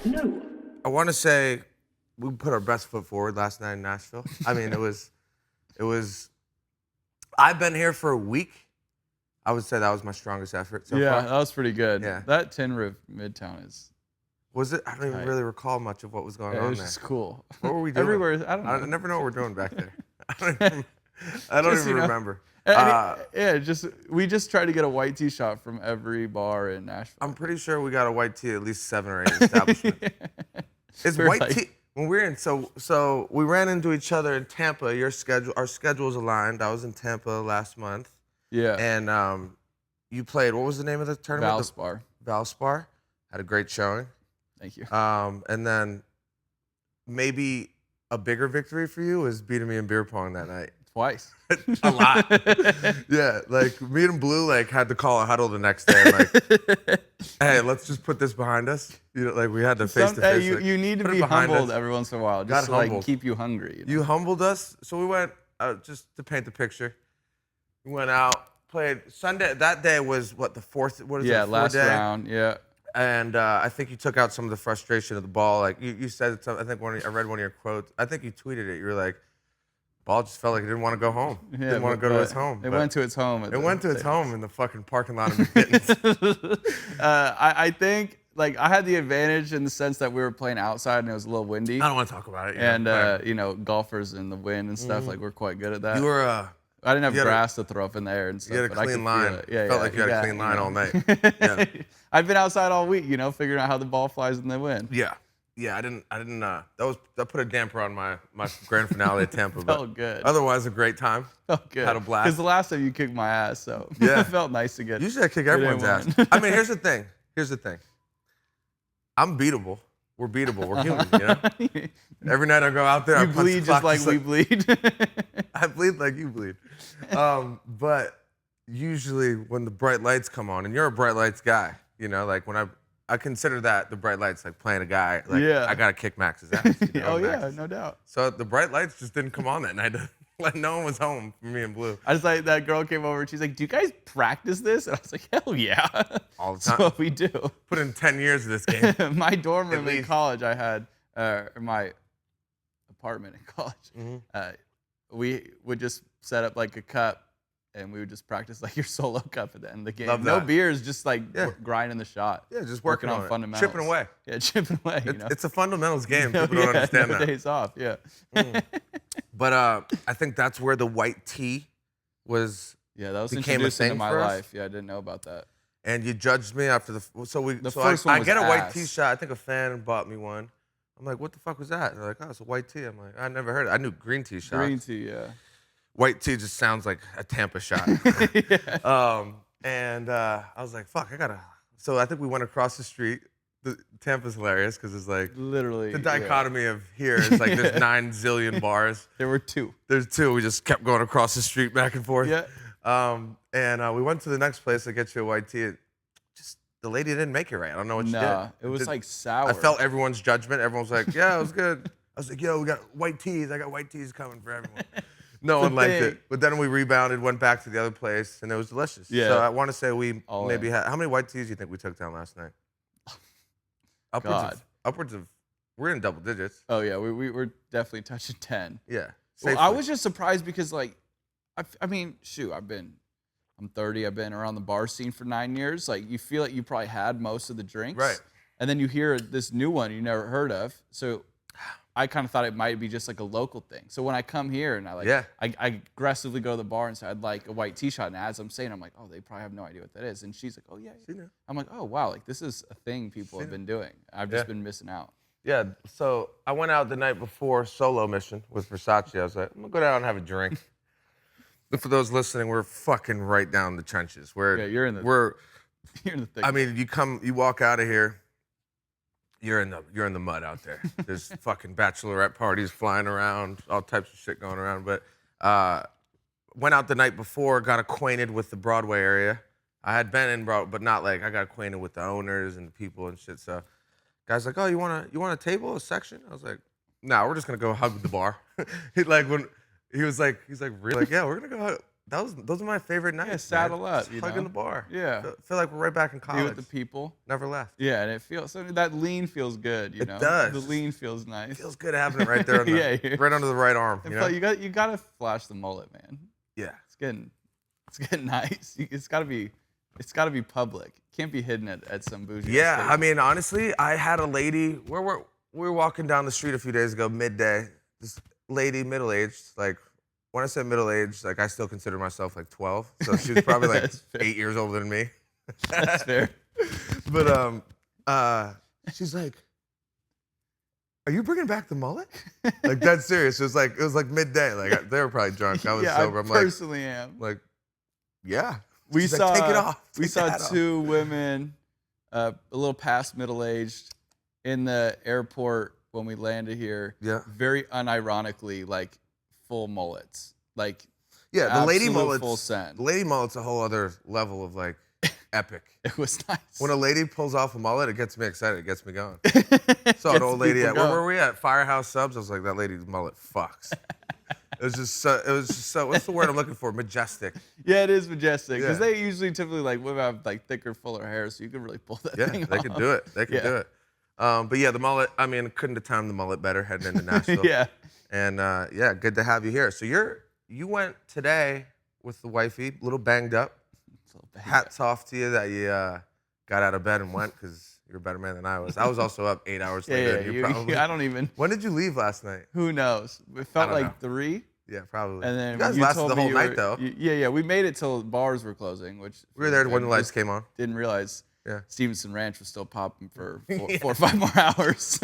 No. I want to say we put our best foot forward last night in Nashville. I mean, it was. I've been here for a week. I would say that was my strongest effort so Yeah, far. that was pretty good. Yeah. That Tin Roof Midtown is. Was it? I don't even Tight. really recall much of what was going It on was there. just cool. What were we doing? Everywhere. I don't know. I never know what we're doing back there. I don't Just, even you know, remember. We just tried to get a white tea shot from every bar in Nashville. I'm pretty sure we got a white tea at least 7 or 8 establishments. It's We're white like- tea. When we're in, so we ran into each other in Tampa. Our schedules aligned. I was in Tampa last month, Yeah. and you played. What was the name of the tournament? Valspar. Valspar. Had a great showing. Thank you. And then maybe a bigger victory for you was beating me in beer pong that night. Twice. A lot. Yeah, like me and Blue had to call a huddle the next day. And like, hey, let's just put this behind us. You know, like we had to face to face. You need to put it be behind humbled us. every once in a while, Got just to like humbled. keep you hungry. You know? You humbled us, so we went just to paint the picture. We went out, played Sunday. That day was what, the fourth? What is it? Yeah, fourth last day? round. Yeah. And I think you took out some of the frustration of the ball. Like you said, I think I read one of your quotes. I think you tweeted it. You were like, ball just felt like it didn't want to go home. Yeah, didn't want to go to its home. It But went to its home. It went to its home in the fucking parking lot of McVitie's. I think like I had the advantage in the sense that we were playing outside and it was a little windy. I don't want to talk about it. And whatever. you know, golfers in the wind and stuff, like we're quite good at that. You were I didn't have you had a- grass to throw up in the air and stuff. you had a but I could clean feel line. it. Yeah, Felt like you had a clean line all night. Yeah. I've been outside all week, you know, figuring out how the ball flies in the wind. Yeah. Yeah, I didn't that put a damper on my grand finale at Tampa. But Felt good. Otherwise a great time. Felt good. Had a blast. Because the last time you kicked my ass, so Yeah. it felt nice to get. Usually I kick everyone's ass. one. I mean, here's the thing. I'm beatable. We're beatable. We're human, you know? Every night I go out there, I You punch the bleed just clock like we bleed. I bleed like you bleed. But usually when the bright lights come on, and you're a bright lights guy, you know, like when I consider that the bright lights like playing a guy, like Yeah. I gotta kick Max's ass. You know, Oh Max. yeah, no doubt. So the bright lights just didn't come on that night. Like no one was home for me and Blue. I just like that girl came over and she's like, "Do you guys practice this?" And I was like, "Hell yeah, All the that's time. what we do." Put in 10 years of this game. My dorm room in least. college, I had my apartment in college. Mm-hmm. We would just set up like a cup, and we would just practice like your solo cup at the end of the game. Love No that. beers, just like Yeah. grinding the shot. Yeah, just Working working on it. fundamentals. Chipping away. Yeah, chipping away. You know? It's a fundamentals game. No, People don't yeah, understand no that. days off. Yeah. But I think that's where the white tee was. Yeah, that was Became a introduced into thing my for us? life. Yeah, I didn't know about that. And you judged me after the first one I was get a white ass. tee shot. I think a fan bought me one. I'm like, what the fuck was that? And they're like, oh, it's a white tee. I'm like, I never heard it. I knew green tee shots. Green tea, yeah. White tee just sounds like a Tampa shot. And I was like, fuck, I gotta. So I think we went across the street. Tampa's hilarious because it's like Literally. the yeah. dichotomy of here is like there's 9 zillion bars. There were two. There's 2. We just kept going across the street back and forth. Yeah. And we went to the next place to get you a white tea. Just the lady didn't make it right. I don't know what she did. Nah, it was like sour. I felt everyone's judgment. Everyone was like, yeah, it was good. I was like, yo, we got white teas. I got white teas coming for everyone. No one liked thing. it. But then we rebounded, went back to the other place, and it was delicious. Yeah. So I want to say we All maybe in. had, how many white teas do you think we took down last night? Upwards of, we're in double digits. Oh yeah, we were definitely touching 10. Yeah. Well, I safely. was just surprised because like, I mean, shoot, I'm 30. I've been around the bar scene for 9 years. Like, you feel like you probably had most of the drinks. Right. And then you hear this new one you never heard of. So I kind of thought it might be just like a local thing. So when I come here and I aggressively go to the bar and say I'd like a white tea shot, and as I'm saying, I'm like, oh, they probably have no idea what that is. And she's like, oh yeah. She knew. I'm like, oh wow, like this is a thing people have been doing. I've just been missing out. Yeah, so I went out the night before solo mission with Versace. I was like, I'm gonna go down and have a drink. But for those listening, we're fucking right down the trenches. Yeah, you're in the thick. I mean, you walk out of here, you're in the mud out there. There's fucking bachelorette parties flying around, all types of shit going around. But went out the night before, got acquainted with the Broadway area. I had been in Broadway, but not like I got acquainted with the owners and the people and shit. So guys like, oh, you want a table, a section? I was like, no, we're just gonna go hug the bar. He was like, really? Like, yeah, we're gonna go hug. those are my favorite nights. Yeah, saddle man. up, Just hugging the bar. Yeah. Feel like we're right back in college. Be with the people. Never left. Yeah, and it feels that lean feels good. It does. The lean feels nice. Feels good having it right there, right under the right arm. You gotta flash the mullet, man. Yeah, it's getting nice. It's gotta be public. Can't be hidden at some bougie. Yeah, I mean, honestly, I had a lady. We were walking down the street a few days ago, midday. This lady, middle aged, like. When I said middle-aged, like I still consider myself like 12, so she was probably like 8 years older than me. That's fair. But she's like, "Are you bringing back the mullet?" Like that's serious. It was like midday. Like they were probably drunk. I was sober. I personally am. Like, yeah. We She's saw like, take it off. We saw two women, a little past middle-aged, in the airport when we landed here. Yeah. Very unironically, like. Full mullets, like the lady mullets. Full send. The lady mullet's a whole other level of like epic. It was nice. When a lady pulls off a mullet, it gets me excited. It gets me going. Saw an old lady at where were we at? Firehouse Subs. I was like, that lady's mullet fucks. It was just so. What's the word I'm looking for? Majestic. Yeah, it is majestic because they usually typically like women have like thicker, fuller hair, so you can really pull that thing off. Yeah, they could do it. They could do it. But yeah, the mullet. I mean, couldn't have timed the mullet better heading into Nashville. Yeah. And good to have you here. So you went today with the wifey, a little banged up. Hats off to you that you got out of bed and went because you're a better man than I was. I was also up 8 hours later than you probably. I don't even. When did you leave last night? Who knows? It felt like 3. Yeah, probably. And then you guys lasted the whole night though. Yeah. We made it till bars were closing, which we were there when the lights came on. Didn't realize. Yeah. Stevenson Ranch was still popping for 4 or 5 more hours.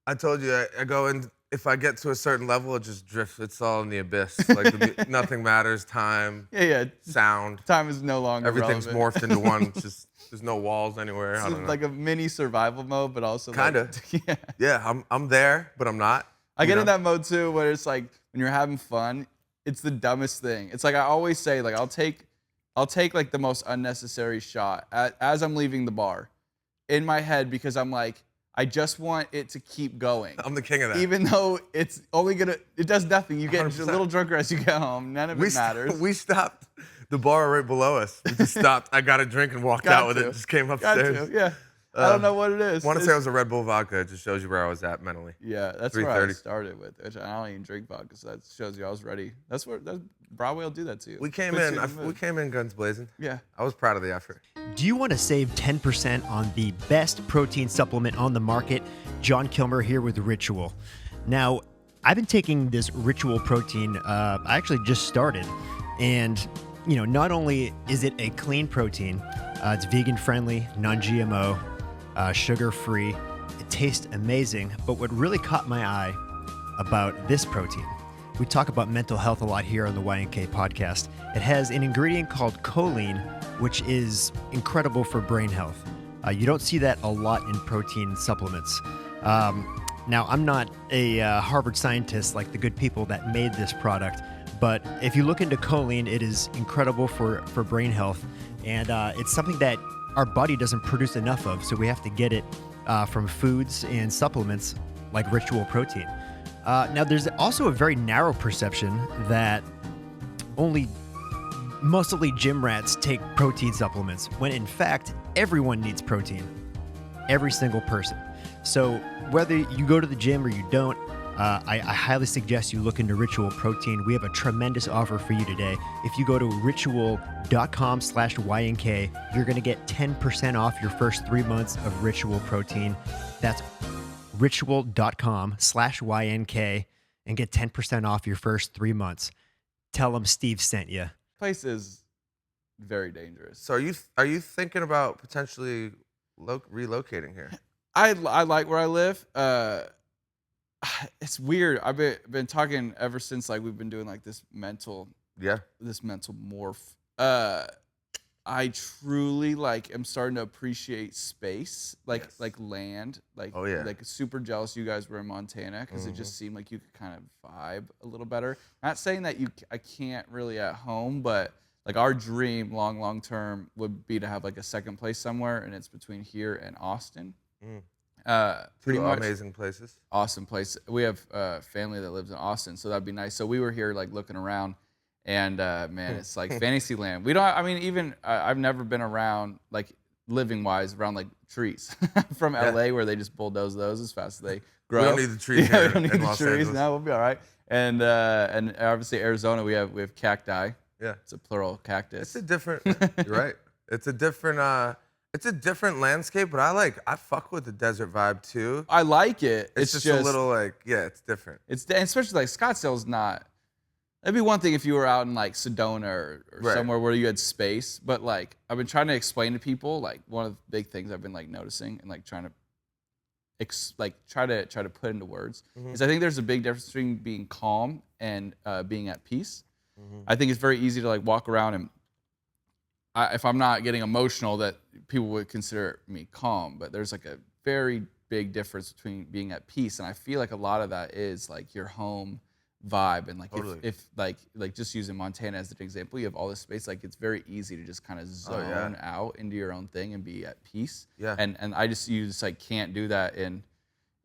I told you I go in. If I get to a certain level, it just drifts. It's all in the abyss. Like nothing matters. Time. Yeah. Sound. Time is no longer. Everything's relevant. morphed into one. It's just there's no walls anywhere. I don't know. Like a mini survival mode, but also kinda. Like, yeah. I'm there, but I'm not. I get in that mode too, where it's like when you're having fun, it's the dumbest thing. It's like I always say, like I'll take like the most unnecessary shot as I'm leaving the bar, in my head because I'm like. I just want it to keep going. I'm the king of that. Even though it does nothing. You get 100%. a little drunker as you get home. None of it matters. We stopped the bar right below us. We just stopped. I got a drink and walked out with it. Just came upstairs. Yeah. I don't know what it is. I want to say it was a Red Bull vodka. It just shows you where I was at mentally. Yeah, that's where I started with. Which I don't even drink vodka, so that shows you I was ready. Broadway will do that to you. We came in guns blazing. Yeah. I was proud of the effort. Do you want to save 10% on the best protein supplement on the market? John Kilmer here with Ritual. Now, I've been taking this Ritual protein. I actually just started. And, not only is it a clean protein, it's vegan friendly, non-GMO, sugar-free. It tastes amazing. But what really caught my eye about this protein, we talk about mental health a lot here on the YNK podcast. It has an ingredient called choline, which is incredible for brain health. You don't see that a lot in protein supplements. Now, I'm not a Harvard scientist like the good people that made this product, but if you look into choline, it is incredible for brain health, and it's something that our body doesn't produce enough of, so we have to get it from foods and supplements like Ritual protein. Now, there's also a very narrow perception that mostly gym rats take protein supplements, when in fact, everyone needs protein. Every single person. So whether you go to the gym or you don't, I highly suggest you look into Ritual Protein. We have a tremendous offer for you today. If you go to ritual.com/YNK, you're going to get 10% off your first 3 months of Ritual Protein. That's ritual.com/YNK and get 10% off your first 3 months. Tell them Steve sent you. Place is very dangerous. So are you thinking about potentially relocating here? I like where I live. It's weird. I've been talking ever since like we've been doing like this mental morph. I truly am starting to appreciate space, like land, like super jealous you guys were in Montana because it just seemed like you could kind of vibe a little better. Not saying that I can't really at home, but like our dream long term would be to have like a second place somewhere, and it's between here and Austin. Pretty much amazing places. Awesome place. We have family that lives in Austin, so that'd be nice. So we were here like looking around, And man, it's like Fantasyland. We don't. I mean, even I've never been around like living wise around like trees from LA where they just bulldoze those as fast as they grow. We don't need the trees here we don't need in the Los trees. Angeles. No, we'll be all right. And obviously Arizona, we have cacti. Yeah, it's a plural cactus. It's a different. You're right. It's a different. It's a different landscape, but I fuck with the desert vibe too. I like it. It's just a little like, yeah, it's different. It's especially like Scottsdale's not. It'd be one thing if you were out in like Sedona or somewhere where you had space, but like I've been trying to explain to people, like one of the big things I've been like noticing and like trying to try to put into words is I think there's a big difference between being calm and being at peace. I think it's very easy to like walk around and if I'm not getting emotional, that people would consider me calm, but there's like a very big difference between being at peace, and I feel like a lot of that is like your home vibe, and like totally. if like just using Montana as an example, you have all this space, like it's very easy to just kind of zone out into your own thing and be at peace. Yeah. And you just like can't do that in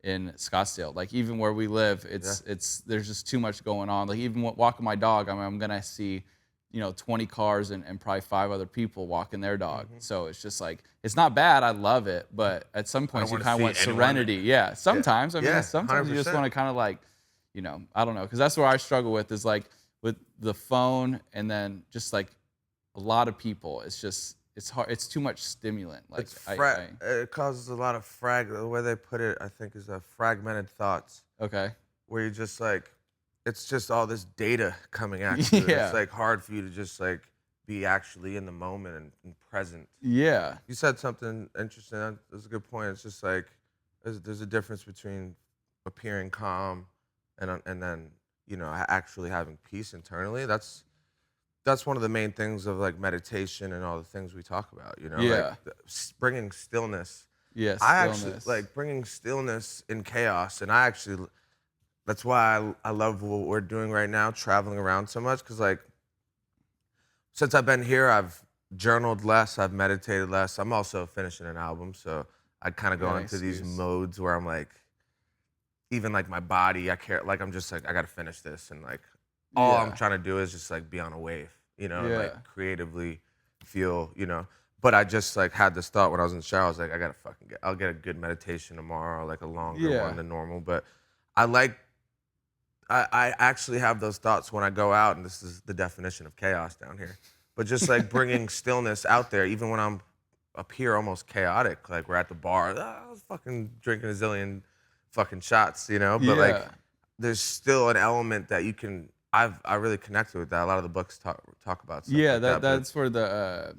Scottsdale. Like even where we live, it's there's just too much going on. Like even walking my dog, I'm gonna see 20 cars and probably 5 other people walking their dog. So it's just like, it's not bad. I love it. But at some point you kind of want serenity. Yeah. Sometimes, I mean, sometimes 100%. You just want to kind of like, I don't know. Cause that's where I struggle with is like with the phone and then just like a lot of people, it's just, it's hard. It's too much stimulant. Like it causes a lot of the way they put it, I think is fragmented thoughts. Okay. Where you just like, it's just all this data coming at you. It's like hard for you to just like be actually in the moment and present. Yeah. You said something interesting. That's a good point. It's just like there's a difference between appearing calm and then actually having peace internally. That's one of the main things of like meditation and all the things we talk about. Yeah. Like bringing stillness. Yes. I actually like bringing stillness in chaos, and that's why I love what we're doing right now, traveling around so much, because like since I've been here, I've journaled less, I've meditated less. I'm also finishing an album, so I kind of go into these modes where I'm like, even like my body, I'm just like, I gotta finish this, and like all I'm trying to do is just like be on a wave, and like creatively feel, But I just like had this thought when I was in the shower. I was like, I'll get a good meditation tomorrow, like a longer one than normal. But I actually have those thoughts when I go out, and this is the definition of chaos down here. But just like bringing stillness out there, even when I'm up here almost chaotic, like we're at the bar, I was fucking drinking a zillion fucking shots, But like there's still an element that you can, I really connected with that. A lot of the books talk about stuff like that. That's for the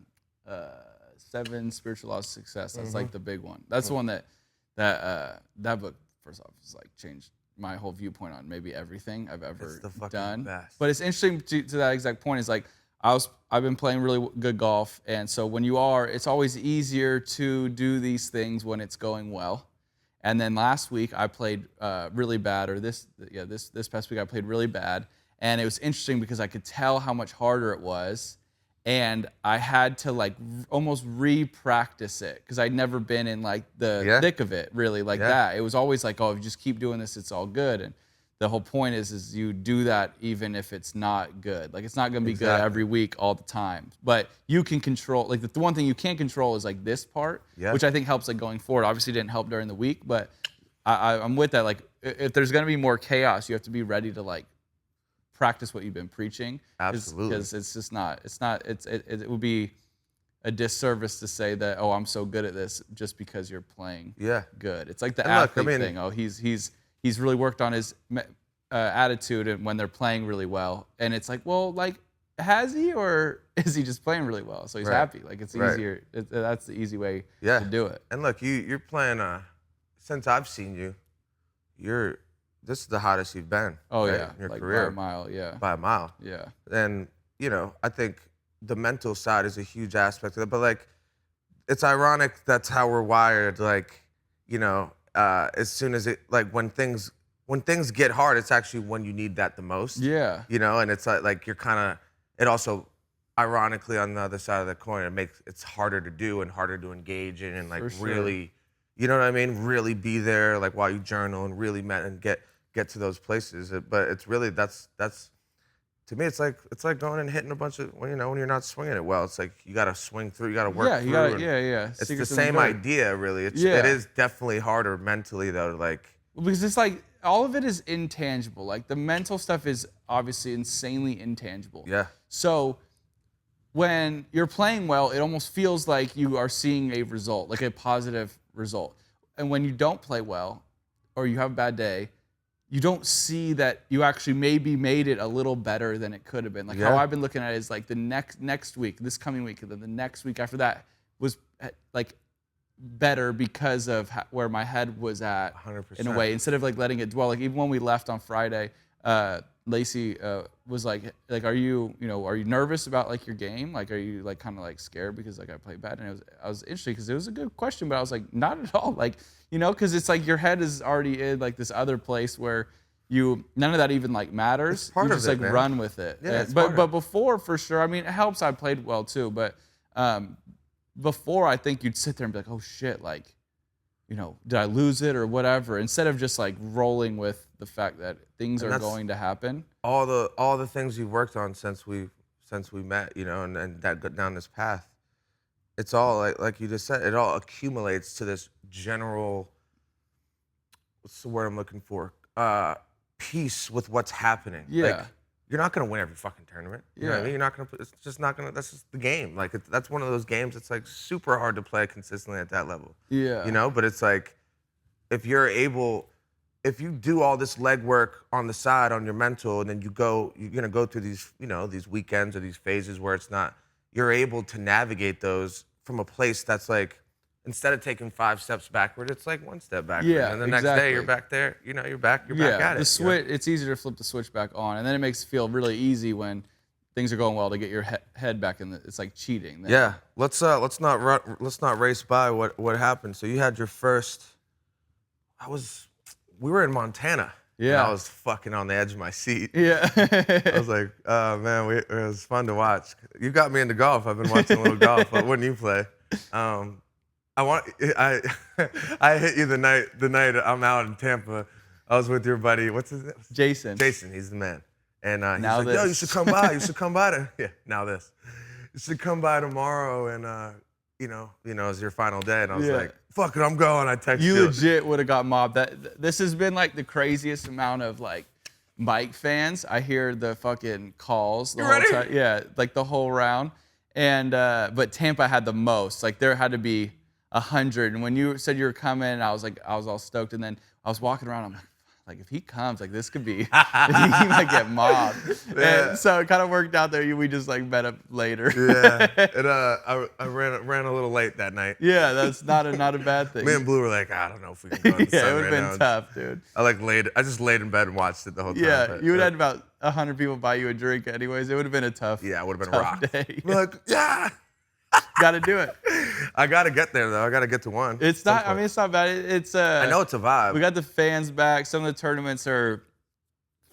7 Spiritual Laws of Success. That's like the big one. That's the one that book, first off, is like changed my whole viewpoint on maybe everything I've ever done. Best. But it's interesting to that exact point. Is like I've been playing really good golf, and so it's always easier to do these things when it's going well. And then last week I played really bad, or this past week I played really bad, and it was interesting because I could tell how much harder it was. And I had to like almost re-practice it because I'd never been in like the thick of it really like that. It was always like, oh, if you just keep doing this, it's all good. And the whole point is you do that even if it's not good. Like it's not going to be good every week all the time. But you can control, like the one thing you can't control is like this part, which I think helps like going forward. Obviously didn't help during the week, but I'm with that. Like if there's going to be more chaos, you have to be ready to like practice what you've been preaching. Absolutely. Because it's just not, it would be a disservice to say that, oh, I'm so good at this just because you're playing good. It's like the athlete thing. Oh, he's really worked on his attitude and when they're playing really well. And it's like, well, like, has he, or is he just playing really well? So he's happy. Like it's easier. That's the easy way to do it. And look, you're playing, since I've seen you, this is the hottest you've been. Oh, right? yeah. In your like career. By a mile, yeah. By a mile. Yeah. And, I think the mental side is a huge aspect of it. But, like, it's ironic that's how we're wired. Like, as soon as when things get hard, it's actually when you need that the most. Yeah. And it's like you're kind of, it also, ironically, on the other side of the coin, it's harder to do and harder to engage in and, like, really, you know what I mean? Really be there, like, while you journal and really and get to those places. But it's really, that's To me, it's like going and hitting a bunch of when you're not swinging it well. It's like you got to swing through, you got to work through. Yeah. It's the same idea, really. It is definitely harder mentally though. Because it's like all of it is intangible. Like the mental stuff is obviously insanely intangible. Yeah. So when you're playing well, it almost feels like you are seeing a result, like a positive result. And when you don't play well, or you have a bad day, you don't see that you actually maybe made it a little better than it could have been. Like how I've been looking at it is like the next week, this coming week, and then the next week after that was like better because of where my head was at 100%. in a way, instead of like letting it dwell. Like even when we left on Friday, Lacey was like, are you nervous about like your game? Like, are you like kind of like scared because like I played bad? And I was interested because it was a good question, but I was like, not at all. Like, because it's like your head is already in like this other place where none of that even like matters. It's part you of just it, like man. run with it. Yeah, but before, for sure, I mean, it helps I played well too, but before I think you'd sit there and be like, oh shit, like, did I lose it or whatever, instead of just like rolling with the fact that things are going to happen. All the things you've worked on since we met, and that got down this path. It's all like you just said, it all accumulates to this general, what's the word I'm looking for? Peace with what's happening. Yeah. Like, you're not gonna win every fucking tournament. You know what I mean? You're not gonna. It's just not gonna. That's just the game. Like that's one of those games. It's like super hard to play consistently at that level. Yeah. But it's like if you do all this legwork on the side on your mental, and then you're gonna go through these these weekends or these phases where it's not. You're able to navigate those from a place that's like, instead of taking 5 steps backward, it's like 1 step backward. Yeah, and the next day you're back there. You're back at it. The switch. It's easier to flip the switch back on, and then it makes it feel really easy when things are going well to get your head back in. It's like cheating. Then. Yeah. Let's not race by what happened. So you had your first. We were in Montana. Yeah. And I was fucking on the edge of my seat. Yeah. I was like, oh man, it was fun to watch. You got me into golf. I've been watching a little golf. But when you play, I hit you the night I'm out in Tampa. I was with your buddy. What's his name? Jason. Jason, he's the man. And he's Now like, this. yo, you should come by. You should come by now this. You should come by tomorrow and it's your final day. And I was like, fuck it, I'm going. I texted you. You legit would have got mobbed. This has been like the craziest amount of like bike fans. I hear the fucking calls the whole time. Yeah, like the whole round. And but Tampa had the most. Like there had to be 100. And when you said you were coming, I was all stoked. And then I was walking around. I'm like, if he comes, like this could be, he might get mobbed. Yeah. And so it kind of worked out there. We just like met up later. Yeah. And I ran a little late that night. Yeah, that's not a bad thing. Me and Blue were like, I don't know if we can go on the sun Yeah, it would have right been now. tough, dude. I just laid in bed and watched it the whole time. Yeah, you would have had about 100 people buy you a drink anyways. It would have been a tough. Yeah, it would have been tough rocked. day. Like, yeah. Got to do it. I got to get there though. I got to get to one. It's not. I mean, it's not bad. It's. I know it's a vibe. We got the fans back. Some of the tournaments are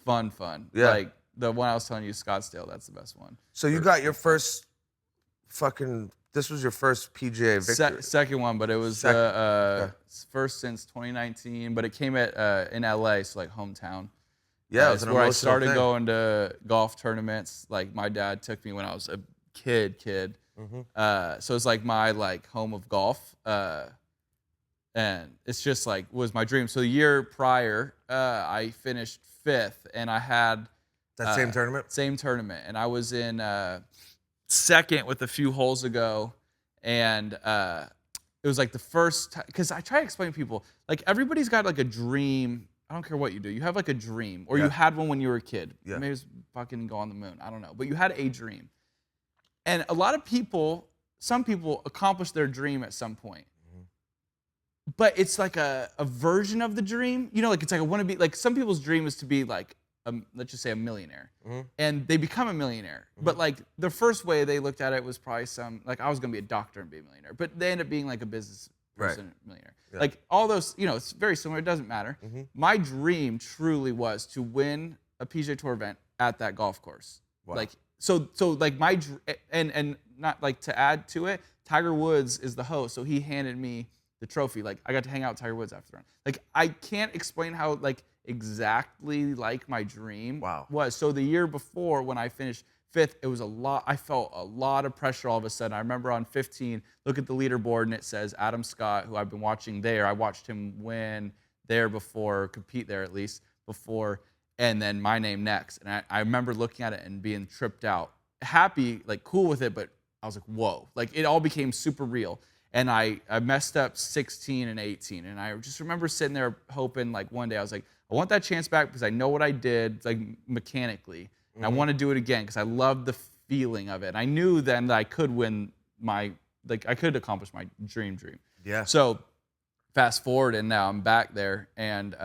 fun. Yeah. Like the one I was telling you, Scottsdale. That's the best one. So you got your first fucking. This was your first PGA victory. Second one, but it was first since 2019. But it came in LA, so like hometown. Yeah, it was it's an where I emotional started thing. going to golf tournaments. Like my dad took me when I was a kid. Mm-hmm. So it's like my home of golf. And it's just like was my dream. So the year prior, I finished 5th, and I had That same tournament? Same tournament, and I was in second with a few holes ago, and it was like the first time, because I try to explain to people, like everybody's got like a dream. I don't care what you do. You have like a dream, or you had one when you were a kid. Yeah. Maybe it's fucking go on the moon. I don't know, but you had a dream, and a lot of people, some people accomplish their dream at some point. But it's like a version of the dream. Like it's like I want to be, like some people's dream is to be like, let's just say a millionaire. Mm-hmm. And they become a millionaire. Mm-hmm. But like the first way they looked at it was probably like I was going to be a doctor and be a millionaire. But they end up being like a business person, millionaire. Yeah. Like all those, it's very similar. It doesn't matter. Mm-hmm. My dream truly was to win a PGA Tour event at that golf course. Wow. Like, so like and not like to add to it, Tiger Woods is the host. So he handed me the trophy. Like I got to hang out with Tiger Woods after the round. Like I can't explain how like exactly like my dream was. So the year before when I finished 5th, it was a lot. I felt a lot of pressure all of a sudden. I remember on 15, look at the leaderboard and it says Adam Scott, who I've been watching there. I watched him win there before, compete there at least before, and then my name next. And I remember looking at it and being tripped out, happy, like cool with it, but I was like, whoa, like it all became super real. And I messed up 16 and 18. And I just remember sitting there hoping like one day I was like, I want that chance back because I know what I did like mechanically. And I want to do it again because I love the feeling of it. And I knew then that I could win I could accomplish my dream. Yeah. So fast forward and now I'm back there and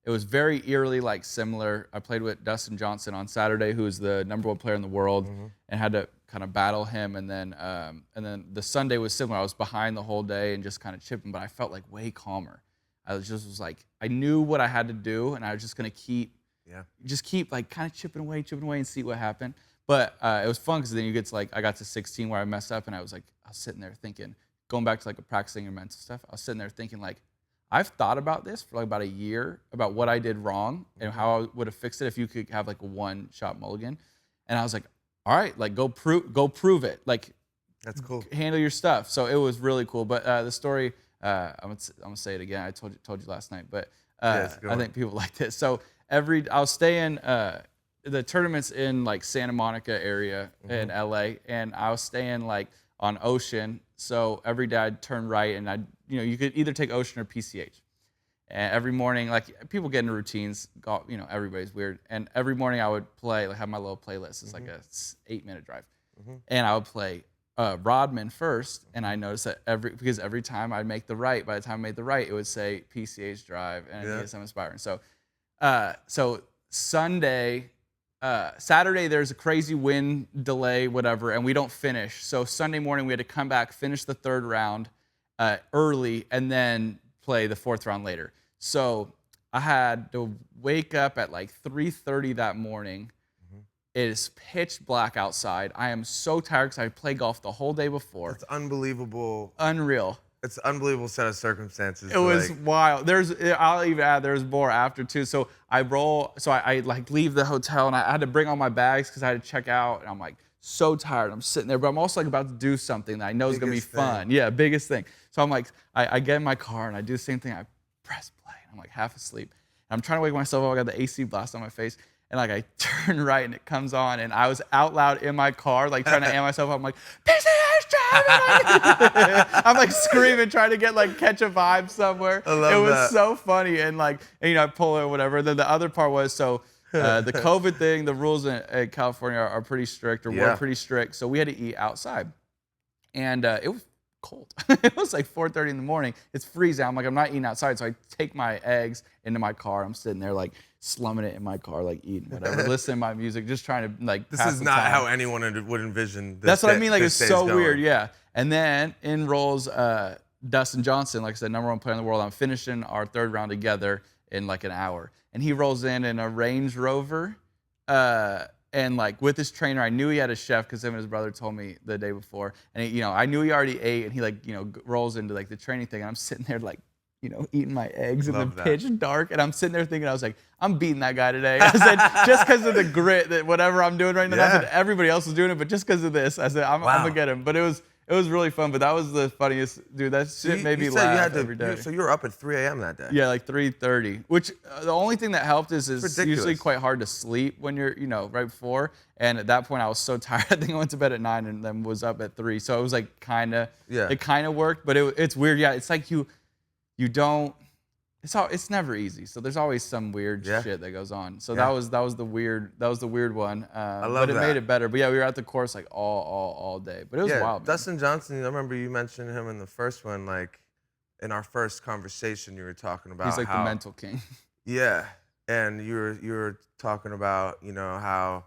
it was very eerily like similar. I played with Dustin Johnson on Saturday, who is the #1 player in the world, and had to kind of battle him. And then the Sunday was similar. I was behind the whole day and just kind of chipping, but I felt like way calmer. I was like, I knew what I had to do, and I was just gonna keep like kind of chipping away and see what happened. But it was fun because then you get to like, I got to 16 where I messed up, and I was sitting there thinking, going back to like practicing your mental stuff, I was sitting there thinking like, I've thought about this for like about a year about what I did wrong and how I would have fixed it if you could have like a one-shot mulligan. And I was like, all right, like go prove it. Like that's cool. Handle your stuff. So it was really cool. But the story, I'm gonna say it again. I told you last night, but I think people like this. So I'll stay in the tournaments in like Santa Monica area in LA, and I was staying like on Ocean. So every day I'd turn right, and you could either take Ocean or PCH. And every morning, like people get into routines, everybody's weird. And every morning I would play, like have my little playlist. It's like a 8-minute drive, and I would play Rodman first. And I noticed that because every time I'd make the right, by the time I made the right, it would say PCH drive and ESM Inspiring. So Saturday there's a crazy wind delay, whatever, and we don't finish. So Sunday morning we had to come back, finish the 3rd round early, and then play the 4th round later. So I had to wake up at like 3:30 that morning. It is pitch black outside. I am so tired because I played golf the whole day before. It's unbelievable. Unreal. It's an unbelievable set of circumstances. It was wild. I'll even add, there's more after too. So I like leave the hotel and I had to bring all my bags because I had to check out. And I'm like so tired. I'm sitting there, but I'm also like about to do something that I know is gonna be fun. Yeah, biggest thing. So I'm like, I get in my car and I do the same thing. I press play. I'm like half asleep. And I'm trying to wake myself up. I got the AC blast on my face. And like I turn right and it comes on and I was out loud in my car, like trying to amp myself up. I'm like, PCH drive! I'm like screaming, trying to catch a vibe somewhere. I love it was that. so funny. And I pull it or whatever. Then the other part was, the COVID thing, the rules in California are pretty strict or were pretty strict. So we had to eat outside. And it was cold. It was like 4:30 in the morning. It's freezing. I'm like, I'm not eating outside. So I take my eggs into my car. I'm sitting there like slumming it in my car, like eating whatever, listening to my music, just trying to like This pass is the not time. how anyone would envision this. That's what I mean. Like it's so going. weird. Yeah. And then in rolls Dustin Johnson, like I said, #1 player in the world. I'm finishing our 3rd round together in like an hour. And he rolls in a Range Rover. And like with his trainer, I knew he had a chef because him and his brother told me the day before. And I knew he already ate. And he rolls into like the training thing. And I'm sitting there like, eating my eggs in the pitch dark. And I'm sing there thinking, I was like, I'm beating that guy today. I said, just because of the grit that whatever I'm doing right now, not that everybody else is doing it, but just because of this, I said, I'm gonna get him. But it was really fun. But that was the funniest, dude. That shit made me laugh every day. So you were up at 3 a.m. that day. Yeah, like 3:30. Which the only thing that helped is ridiculous. usually quite hard to sleep when you're, right before. And at that point, I was so tired. I think I went to bed at 9 and then was up at 3. So it was like it kind of worked. But it's weird. Yeah, it's like you don't. It's never easy. So there's always some weird shit that goes on. So that was the weird one. I love but it made it better. But yeah, we were at the course like all day. But it was wild. Dustin Johnson, I remember you mentioned him in the first one, like in our first conversation you were talking about he's like the mental king. Yeah. And you were talking about, how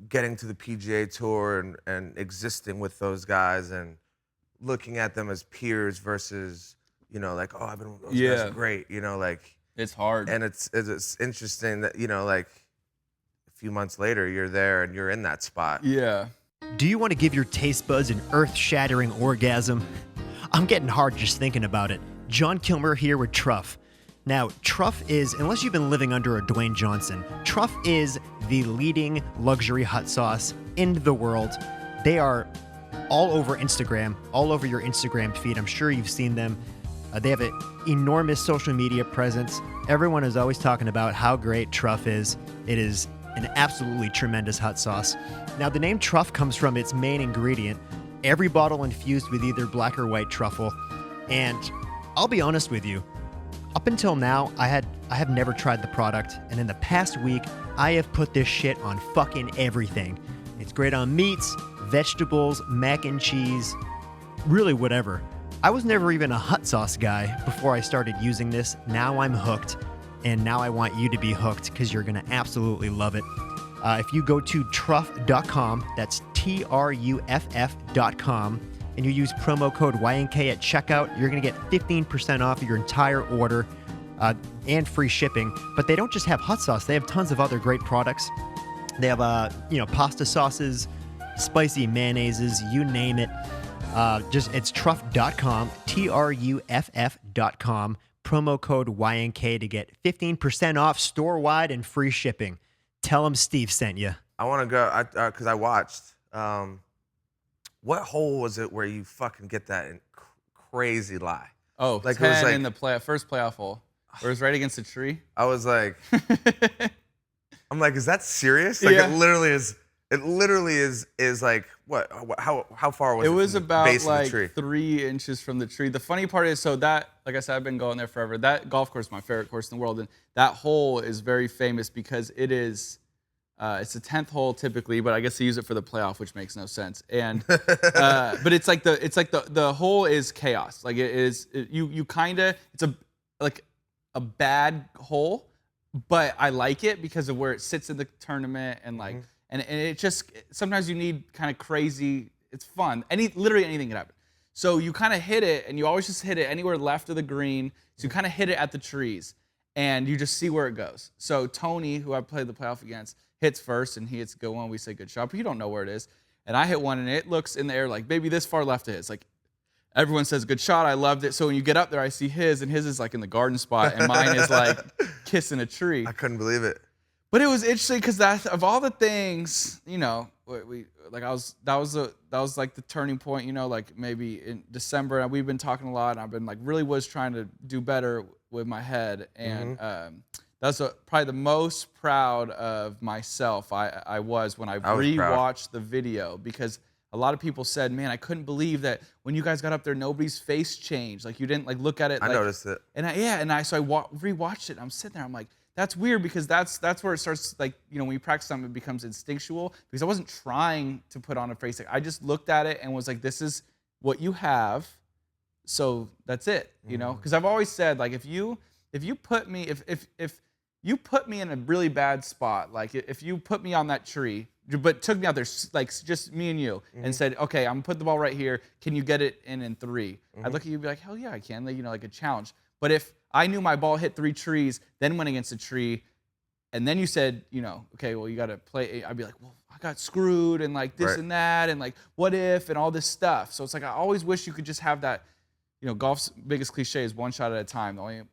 getting to the PGA Tour and existing with those guys and looking at them as peers versus like, oh, I've been with those guys, great, like it's hard. And it's interesting that, like a few months later you're there and you're in that spot. Yeah. Do you want to give your taste buds an earth-shattering orgasm? I'm getting hard just thinking about it. John Kilmer here with Truff. Now, Truff is, unless you've been living under a Dwayne Johnson, Truff is the leading luxury hot sauce in the world. They are all over Instagram, all over your Instagram feed. I'm sure you've seen them. They have an enormous social media presence. Everyone is always talking about how great Truff is. It is an absolutely tremendous hot sauce. Now, the name Truff comes from its main ingredient, every bottle infused with either black or white truffle. And I'll be honest with you, up until now, I have never tried the product, and in the past week, I have put this shit on fucking everything. It's great on meats, vegetables, mac and cheese, really whatever. I was never even a hot sauce guy before I started using this. Now I'm hooked, and now I want you to be hooked because you're going to absolutely love it. If you go to truff.com, that's truff.com, and you use promo code YNK at checkout, you're going to get 15% off your entire order and free shipping. But they don't just have hot sauce. They have tons of other great products. They have, pasta sauces, spicy mayonnaises, you name it. It's truff.com, truff.com, promo code YNK to get 15% off store-wide and free shipping. Tell them Steve sent you. I want to go, because I watched. What hole was it where you fucking get that crazy lie? Oh, like 10 it was like, in the first playoff hole, where it was right against a tree. I was like, I'm like, is that serious? Like, yeah. It literally is like, what? How far was it? It was from about the base like of the tree? 3 inches from the tree. The funny part is, so that, like I said, I've been going there forever. That golf course is my favorite course in the world, and that hole is very famous because it is. It's the 10th hole typically, but I guess they use it for the playoff, which makes no sense. And but it's like the hole is chaos. Like it's a bad hole, but I like it because of where it sits in the tournament and like and it just sometimes you need kind of crazy. It's fun. Literally anything can happen. So you kind of hit it, and you always just hit it anywhere left of the green. So you kind of hit it at the trees, and you just see where it goes. So Tony, who I played the playoff against, hits first, and he hits a good one. We say good shot, but you don't know where it is. And I hit one, and it looks in the air like maybe this far left it is. Like everyone says good shot. I loved it. So when you get up there, I see his, and his is like in the garden spot, and mine is like kissing a tree. I couldn't believe it. But it was interesting because that of all the things, that was like the turning point. Like maybe in December, and we've been talking a lot. And I've been like really was trying to do better with my head, and that's probably the most proud of myself I was when I rewatched the video, because a lot of people said, man, I couldn't believe that when you guys got up there, nobody's face changed. Like you didn't like look at it. I noticed it. So I rewatched it, and I'm sitting there, I'm like, that's weird, because that's where it starts, like, when you practice something, it becomes instinctual, because I wasn't trying to put on a face. Like, I just looked at it and was like, this is what you have, so that's it, because I've always said, like, if you put me in a really bad spot, like if you put me on that tree, but took me out there, like just me and you, and said, okay, I'm gonna put the ball right here, can you get it in 3? I'd look at you and be like, hell yeah, I can, like a challenge. But if I knew my ball hit 3 trees, then went against a tree, and then you said, okay, well, you got to play, I'd be like, well, I got screwed, and like this and that, and like what if, and all this stuff. So it's like I always wish you could just have that. Golf's biggest cliche is one shot at a time. The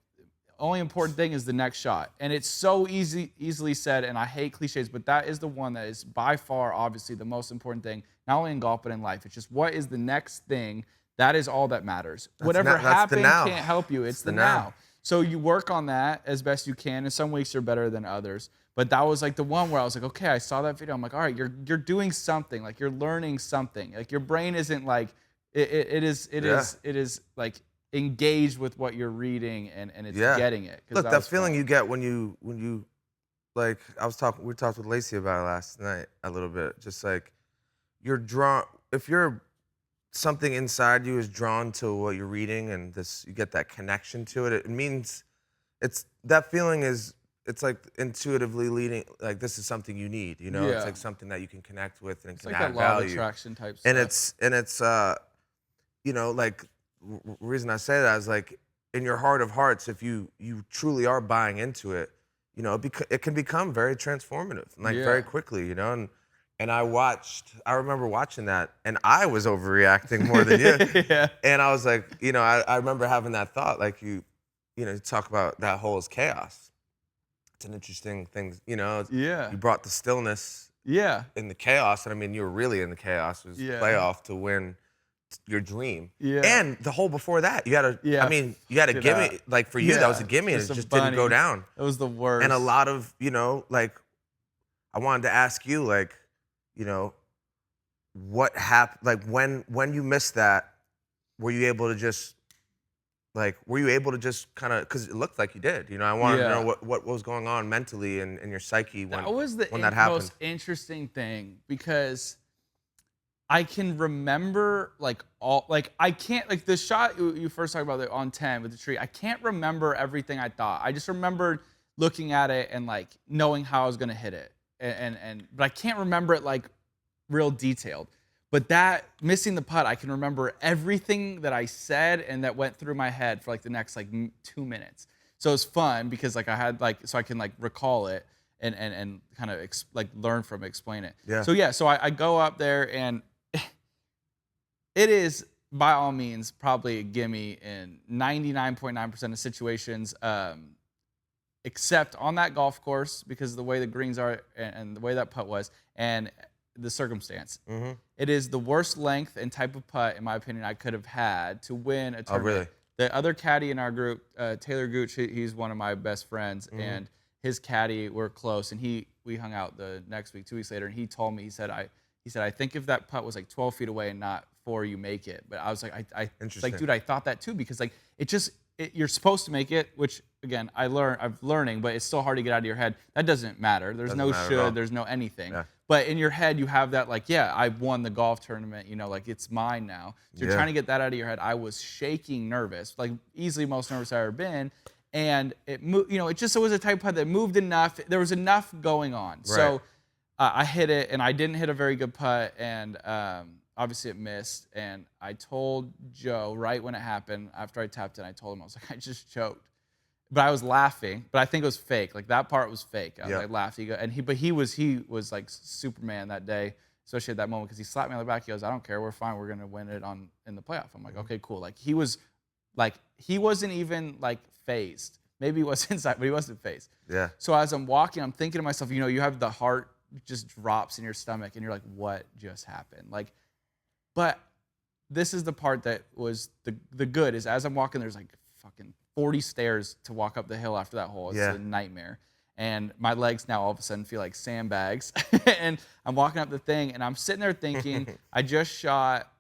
only important thing is the next shot, and it's so easily said, and I hate cliches, but that is the one that is by far, obviously, the most important thing, not only in golf but in life. It's just, what is the next thing? That is all that matters. Whatever happened can't help you. It's the now. So you work on that as best you can, and some weeks are better than others. But that was like the one where I was like, okay, I saw that video. I'm like, all right, you're doing something. Like, you're learning something. Like, your brain isn't like it is like engaged with what you're reading, and it's getting it. Look, that feeling you get when you like, we talked with Lacey about it last night a little bit. Just like, you're drawn, if you're something inside you is drawn to what you're reading, and you get that connection to it. It means that feeling is, it's like intuitively leading, like this is something you need, It's like something that you can connect with and can add value. It's like that law of attraction type stuff. And it's like, reason I say that is, like, in your heart of hearts, if you truly are buying into it, it can become very transformative, like very quickly, and And I remember watching that, and I was overreacting more than you. Yeah. And I was like, I remember having that thought, like you talk about that whole as chaos. It's an interesting thing, Yeah. You brought the stillness Yeah. in the chaos, and I mean, you were really in the chaos. It was a playoff to win your dream. Yeah. And the whole before that, you had a gimme, like for you, that was a gimme, and it just didn't go down. It was the worst. And a lot of, like, I wanted to ask you, like, what happened, like when you missed that, were you able to just kind of, because it looked like you did, I wanted to know what was going on mentally in your psyche when that was the that happened. most interesting thing, because I can remember I can't, like the shot you first talked about on 10 with the tree, I can't remember everything I thought. I just remembered looking at it and like knowing how I was gonna hit it, but I can't remember it like real detailed. But that missing the putt, I can remember everything that I said and that went through my head for like the next 2 minutes. So it was fun because like I had so I can like recall it and kind of learn from it, explain it. Yeah. So I go up there, and it is by all means probably a gimme in 99.9% of situations, except on that golf course because of the way the greens are and the way that putt was and the circumstance. Mm-hmm. It is the worst length and type of putt, in my opinion, I could have had to win a tournament. Oh, really? The other caddy in our group, Taylor Gooch, he's one of my best friends, and his caddy, we're close, and we hung out the next week, 2 weeks later, and he told me, he said, I think if that putt was like 12 feet away and not 4, you make it. But I was like, like, dude, I thought that too, because like you're supposed to make it, which again, I'm learning, but it's still hard to get out of your head. That doesn't matter. There's no should, there's no anything. Yeah. But in your head, you have that like, yeah, I won the golf tournament, like it's mine now. So you're trying to get that out of your head. I was shaking nervous, like easily most nervous I've ever been. And it moved, it was a type putt that moved enough. There was enough going on. Right. So I hit it, and I didn't hit a very good putt, and obviously it missed. And I told Joe right when it happened, after I tapped in, I told him, I was like, I just choked. But I was laughing, but I think it was fake. Like that part was fake. I was like laughing. He was like Superman that day, especially at that moment, because he slapped me on the back. He goes, I don't care, we're fine. We're gonna win it in the playoff. I'm like, okay, cool. Like he wasn't even like phased. Maybe he was inside, but he wasn't phased. Yeah. So as I'm walking, I'm thinking to myself, you have the heart just drops in your stomach, and you're like, what just happened? Like, but this is the part that was the good, is as I'm walking, there's like fucking 40 stairs to walk up the hill after that hole. It's a nightmare. And my legs now all of a sudden feel like sandbags. And I'm walking up the thing, and I'm sitting there thinking, I just shot,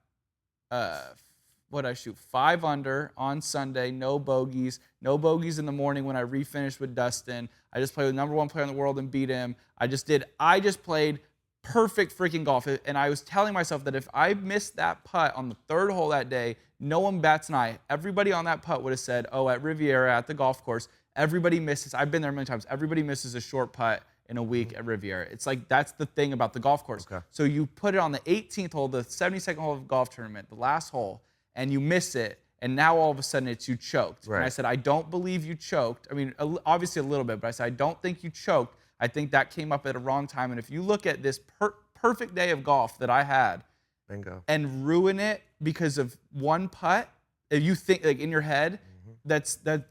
what'd I shoot? 5 under on Sunday, no bogeys in the morning when I refinished with Dustin. I just played with the #1 player in the world and beat him. I just played perfect freaking golf. And I was telling myself that if I missed that putt on the 3rd hole that day, no one bats an eye. Everybody on that putt would have said, oh, at Riviera, at the golf course, everybody misses. I've been there many times. Everybody misses a short putt in a week at Riviera. It's like, that's the thing about the golf course. Okay. So you put it on the 18th hole, the 72nd hole of the golf tournament, the last hole, and you miss it, and now all of a sudden it's you choked. Right. And I said, I don't believe you choked. I mean, obviously a little bit, but I said, I don't think you choked. I think that came up at a wrong time. And if you look at this perfect day of golf that I had, bingo, and ruin it because of one putt, if you think like in your head, that's a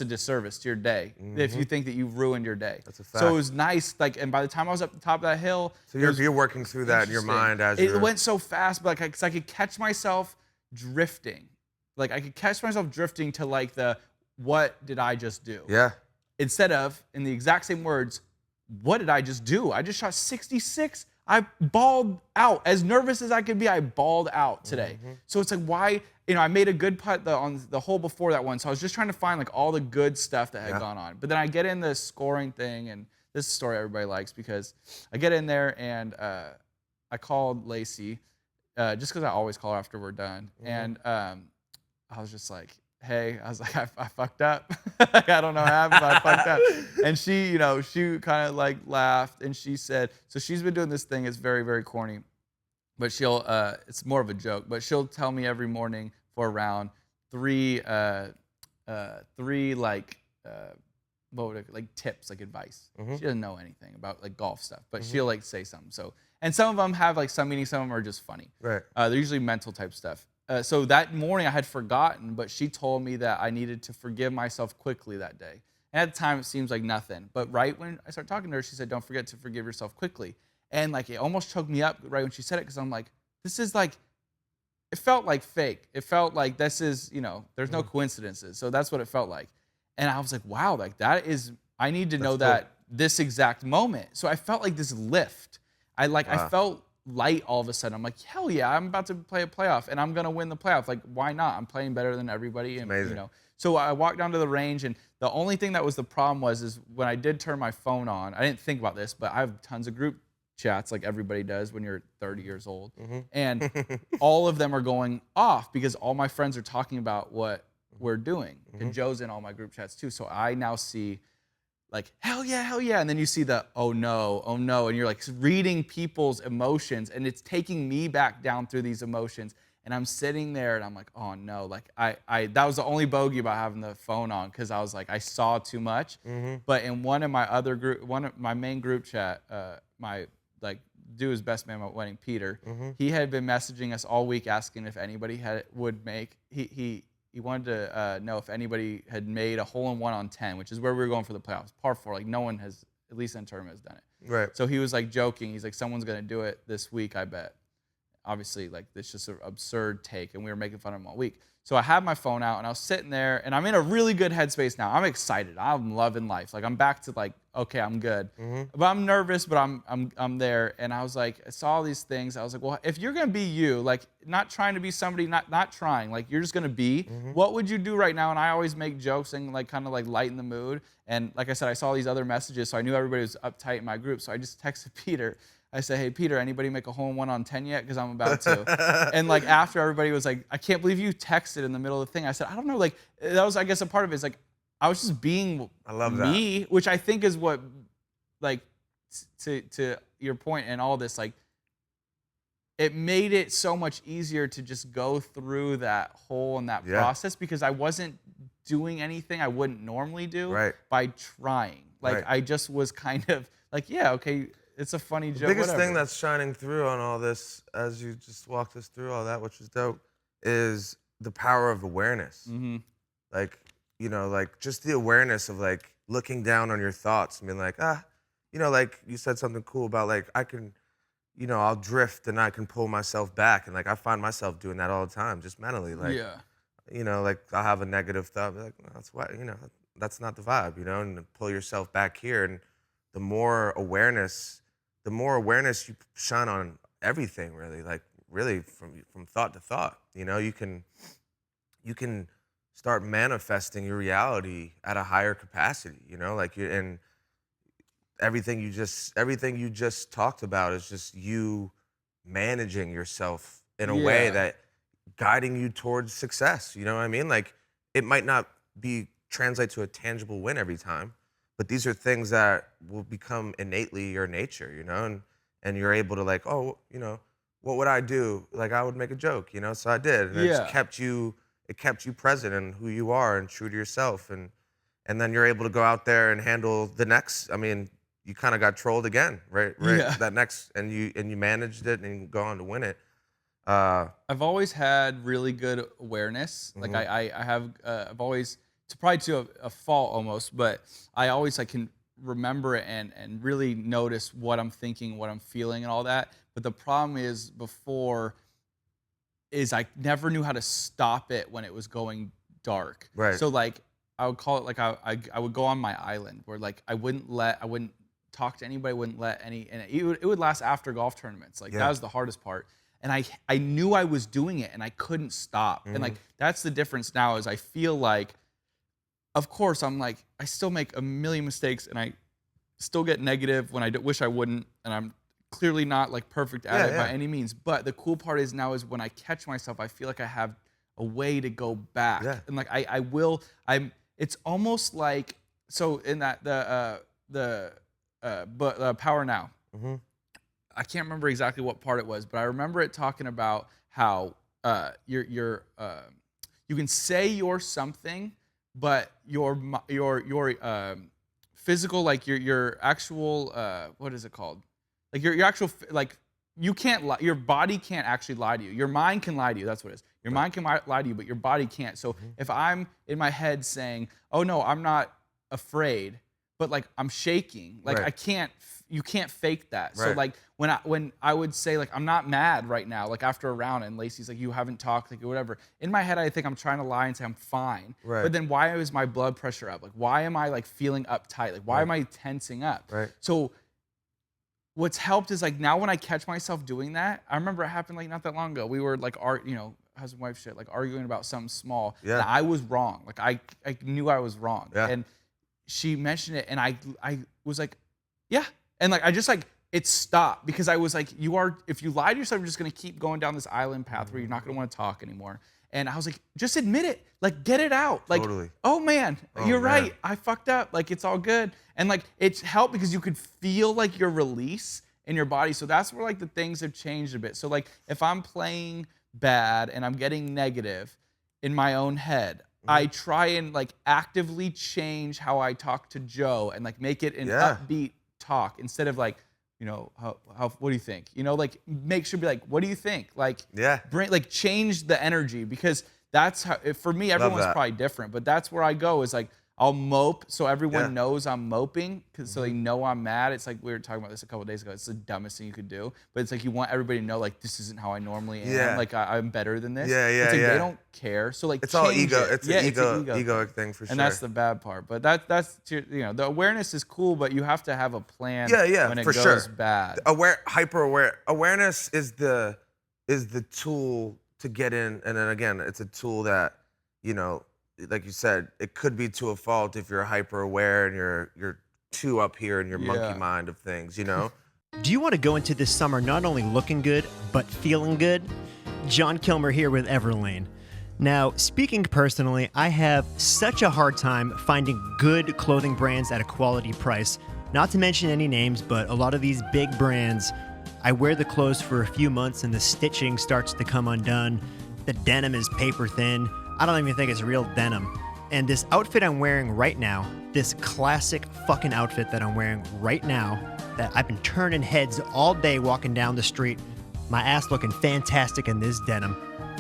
disservice to your day. If you think that you ruined your day. That's a fact. So it was nice, like, and by the time I was up the top of that hill, so you're working through that in your mind as it went so fast, but like, 'cause I could catch myself drifting, like I could catch myself drifting to like the what did I just do? Yeah. Instead of in the exact same words, what did I just do? I just shot 66. I balled out. As nervous as I could be, I balled out today. So it's like, why? I made a good putt on the hole before that one. So I was just trying to find like all the good stuff that had gone on. But then I get in the scoring thing, and this is a story everybody likes, because I get in there and I called Lacey just because I always call her after we're done. And I was just like, hey, I was like, I fucked up. I don't know how happened, but I fucked up. And she, she kind of like laughed, and she said, so she's been doing this thing. It's very, very corny, but it's more of a joke, but she'll tell me every morning for around three like tips, like advice. She doesn't know anything about like golf stuff, but she'll like say something. So, and some of them have like some meaning, some of them are just funny. Right. They're usually mental type stuff. So that morning I had forgotten, but she told me that I needed to forgive myself quickly that day. And at the time it seems like nothing, but right when I started talking to her, she said, "Don't forget to forgive yourself quickly." And like it almost choked me up right when she said it, because I'm like, this is like, it felt like fake. It felt like this is, there's no coincidences. So that's what it felt like. And I was like, wow, like that is, I need to know that this exact moment. So I felt like this lift. I felt light all of a sudden. I'm like, hell yeah, I'm about to play a playoff and I'm going to win the playoff. Like, why not? I'm playing better than everybody. And, amazing. So I walked down to the range, and the only thing that was the problem is when I did turn my phone on, I didn't think about this, but I have tons of group chats like everybody does when you're 30 years old. And all of them are going off because all my friends are talking about what we're doing. And Joe's in all my group chats too. So I now see like, hell yeah, hell yeah. And then you see the, oh no. And you're like reading people's emotions, and it's taking me back down through these emotions. And I'm sitting there and I'm like, oh no. Like I that was the only bogey about having the phone on, because I was like, I saw too much. But in one of my main group chat, my like do his best man at my wedding, Peter, he had been messaging us all week asking if anybody would make, he wanted to know if anybody had made a hole-in-one on 10, which is where we were going for the playoffs, par 4. Like no one has, at least in tournament, has done it. Right. So he was like joking. He's like, someone's going to do it this week, I bet. Obviously, like it's just an absurd take, and we were making fun of him all week. So I had my phone out, and I was sitting there, and I'm in a really good headspace now. I'm excited. I'm loving life. Like I'm back to like, okay, I'm good. But I'm nervous, but I'm there. And I was like, I saw all these things. I was like, well, if you're gonna be you, like not trying to be somebody, not trying, like you're just gonna be, what would you do right now? And I always make jokes and like kind of like lighten the mood. And like I said, I saw these other messages, so I knew everybody was uptight in my group. So I just texted Peter. I said, hey, Peter, anybody make a hole-in-one on 10 yet? Because I'm about to. And like after everybody was like, I can't believe you texted in the middle of the thing. I said, I don't know. Like that was, I guess, a part of it. Is like I was just being me, which I think is what, like, to your point and all this, like, it made it so much easier to just go through that hole in that process, because I wasn't doing anything I wouldn't normally do by trying. Like I just was kind of like, yeah, okay. It's a funny joke. The biggest thing that's shining through on all this, as you just walked us through all that, which is dope, is the power of awareness. Like, like just the awareness of like looking down on your thoughts and being like, like you said something cool about like, I can, I'll drift and I can pull myself back. And like, I find myself doing that all the time, just mentally. Like, like I'll have a negative thought, like, that's why, that's not the vibe, and pull yourself back here. And the more awareness you shine on everything, really, like really from thought to thought, you can start manifesting your reality at a higher capacity, like and everything you just talked about is just you managing yourself in a way that guiding you towards success. You know what I mean? Like it might not translate to a tangible win every time, but these are things that will become innately your nature, and you're able to like, oh, what would I do? Like I would make a joke, so I did. And it kept you present in who you are and true to yourself. And then you're able to go out there and handle the next, you kind of got trolled again, right? Yeah. That next, and you managed it and you go on to win it. I've always had really good awareness. Like I've always, it's probably to a fault almost, but I always can remember it and really notice what I'm thinking, what I'm feeling and all that. But the problem is I never knew how to stop it when it was going dark. Right. So like I would call it like I would go on my island where like I wouldn't talk to anybody, wouldn't let any, and it would last after golf tournaments. Like that was the hardest part. And I knew I was doing it and I couldn't stop. And like that's the difference now is I feel like, of course, I'm like, I still make a million mistakes and I still get negative when I wish I wouldn't. And I'm clearly not like perfect at it by any means. But the cool part is now is when I catch myself, I feel like I have a way to go back. Yeah. And like it's almost like, so in that, the Power Now, I can't remember exactly what part it was, but I remember it talking about how you can say you're something, but your physical, like your actual, what is it called? Like your actual, like you can't lie. Your body can't actually lie to you. Your mind can lie to you. That's what it is. Your mind can lie to you, but your body can't. So if I'm in my head saying, oh no, I'm not afraid, but like I'm shaking, like I can't, you can't fake that. So like when I would say like I'm not mad right now, like after a round, and Lacey's like, you haven't talked, like whatever. In my head, I think I'm trying to lie and say I'm fine. But then why is my blood pressure up? Like why am I like feeling uptight? Like why am I tensing up? So what's helped is like now when I catch myself doing that, I remember it happened like not that long ago. We were like husband wife shit, like arguing about something small. And I was wrong. Like I knew I was wrong. And she mentioned it, and I was like, yeah. And like I just like it stopped, because I was like, if you lie to yourself, you're just gonna keep going down this island path where you're not gonna want to talk anymore. And I was like, just admit it, like get it out. Like, oh man, you're right, I fucked up. Like it's all good. And like it's helped because you could feel like your release in your body. So that's where like the things have changed a bit. So like if I'm playing bad and I'm getting negative in my own head, I try and like actively change how I talk to Joe and like make it an upbeat talk instead of like, how what do you think? Like make sure be like, what do you think? Like change the energy, because that's how, for me, everyone's probably different, but that's where I go is like, I'll mope so everyone knows I'm moping, so they know I'm mad. It's like we were talking about this a couple of days ago. It's the dumbest thing you could do, but it's like you want everybody to know like this isn't how I normally am. Like I'm better than this. It's like they don't care. So like it's all ego. It's an egoic thing for sure. And that's the bad part. But that's the awareness is cool, but you have to have a plan. When it goes bad. Hyper aware awareness is the tool to get in, and then again, it's a tool that like you said, it could be to a fault if you're hyper aware and you're too up here in your monkey mind of things, Do you want to go into this summer not only looking good, but feeling good? John Kilmer here with Everlane. Now, speaking personally, I have such a hard time finding good clothing brands at a quality price. Not to mention any names, but a lot of these big brands, I wear the clothes for a few months and the stitching starts to come undone. The denim is paper thin. I don't even think it's real denim. And this outfit I'm wearing right now, this classic fucking outfit that I'm wearing right now, that I've been turning heads all day walking down the street, my ass looking fantastic in this denim,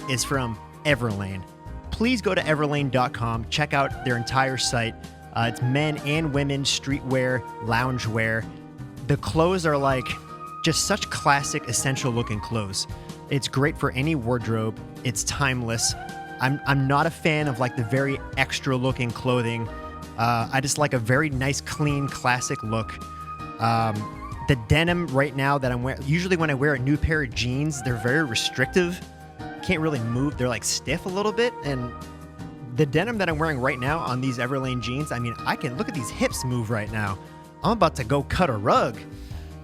is from Everlane. Please go to everlane.com, check out their entire site. It's men and women streetwear, loungewear. The clothes are like just such classic, essential looking clothes. It's great for any wardrobe. It's timeless. I'm not a fan of like the very extra looking clothing. I just like a very nice, clean, classic look. The denim right now that I'm wearing, usually when I wear a new pair of jeans, they're very restrictive. Can't really move. They're like stiff a little bit. And the denim that I'm wearing right now on these Everlane jeans, I mean, I can look at these hips move right now. I'm about to go cut a rug.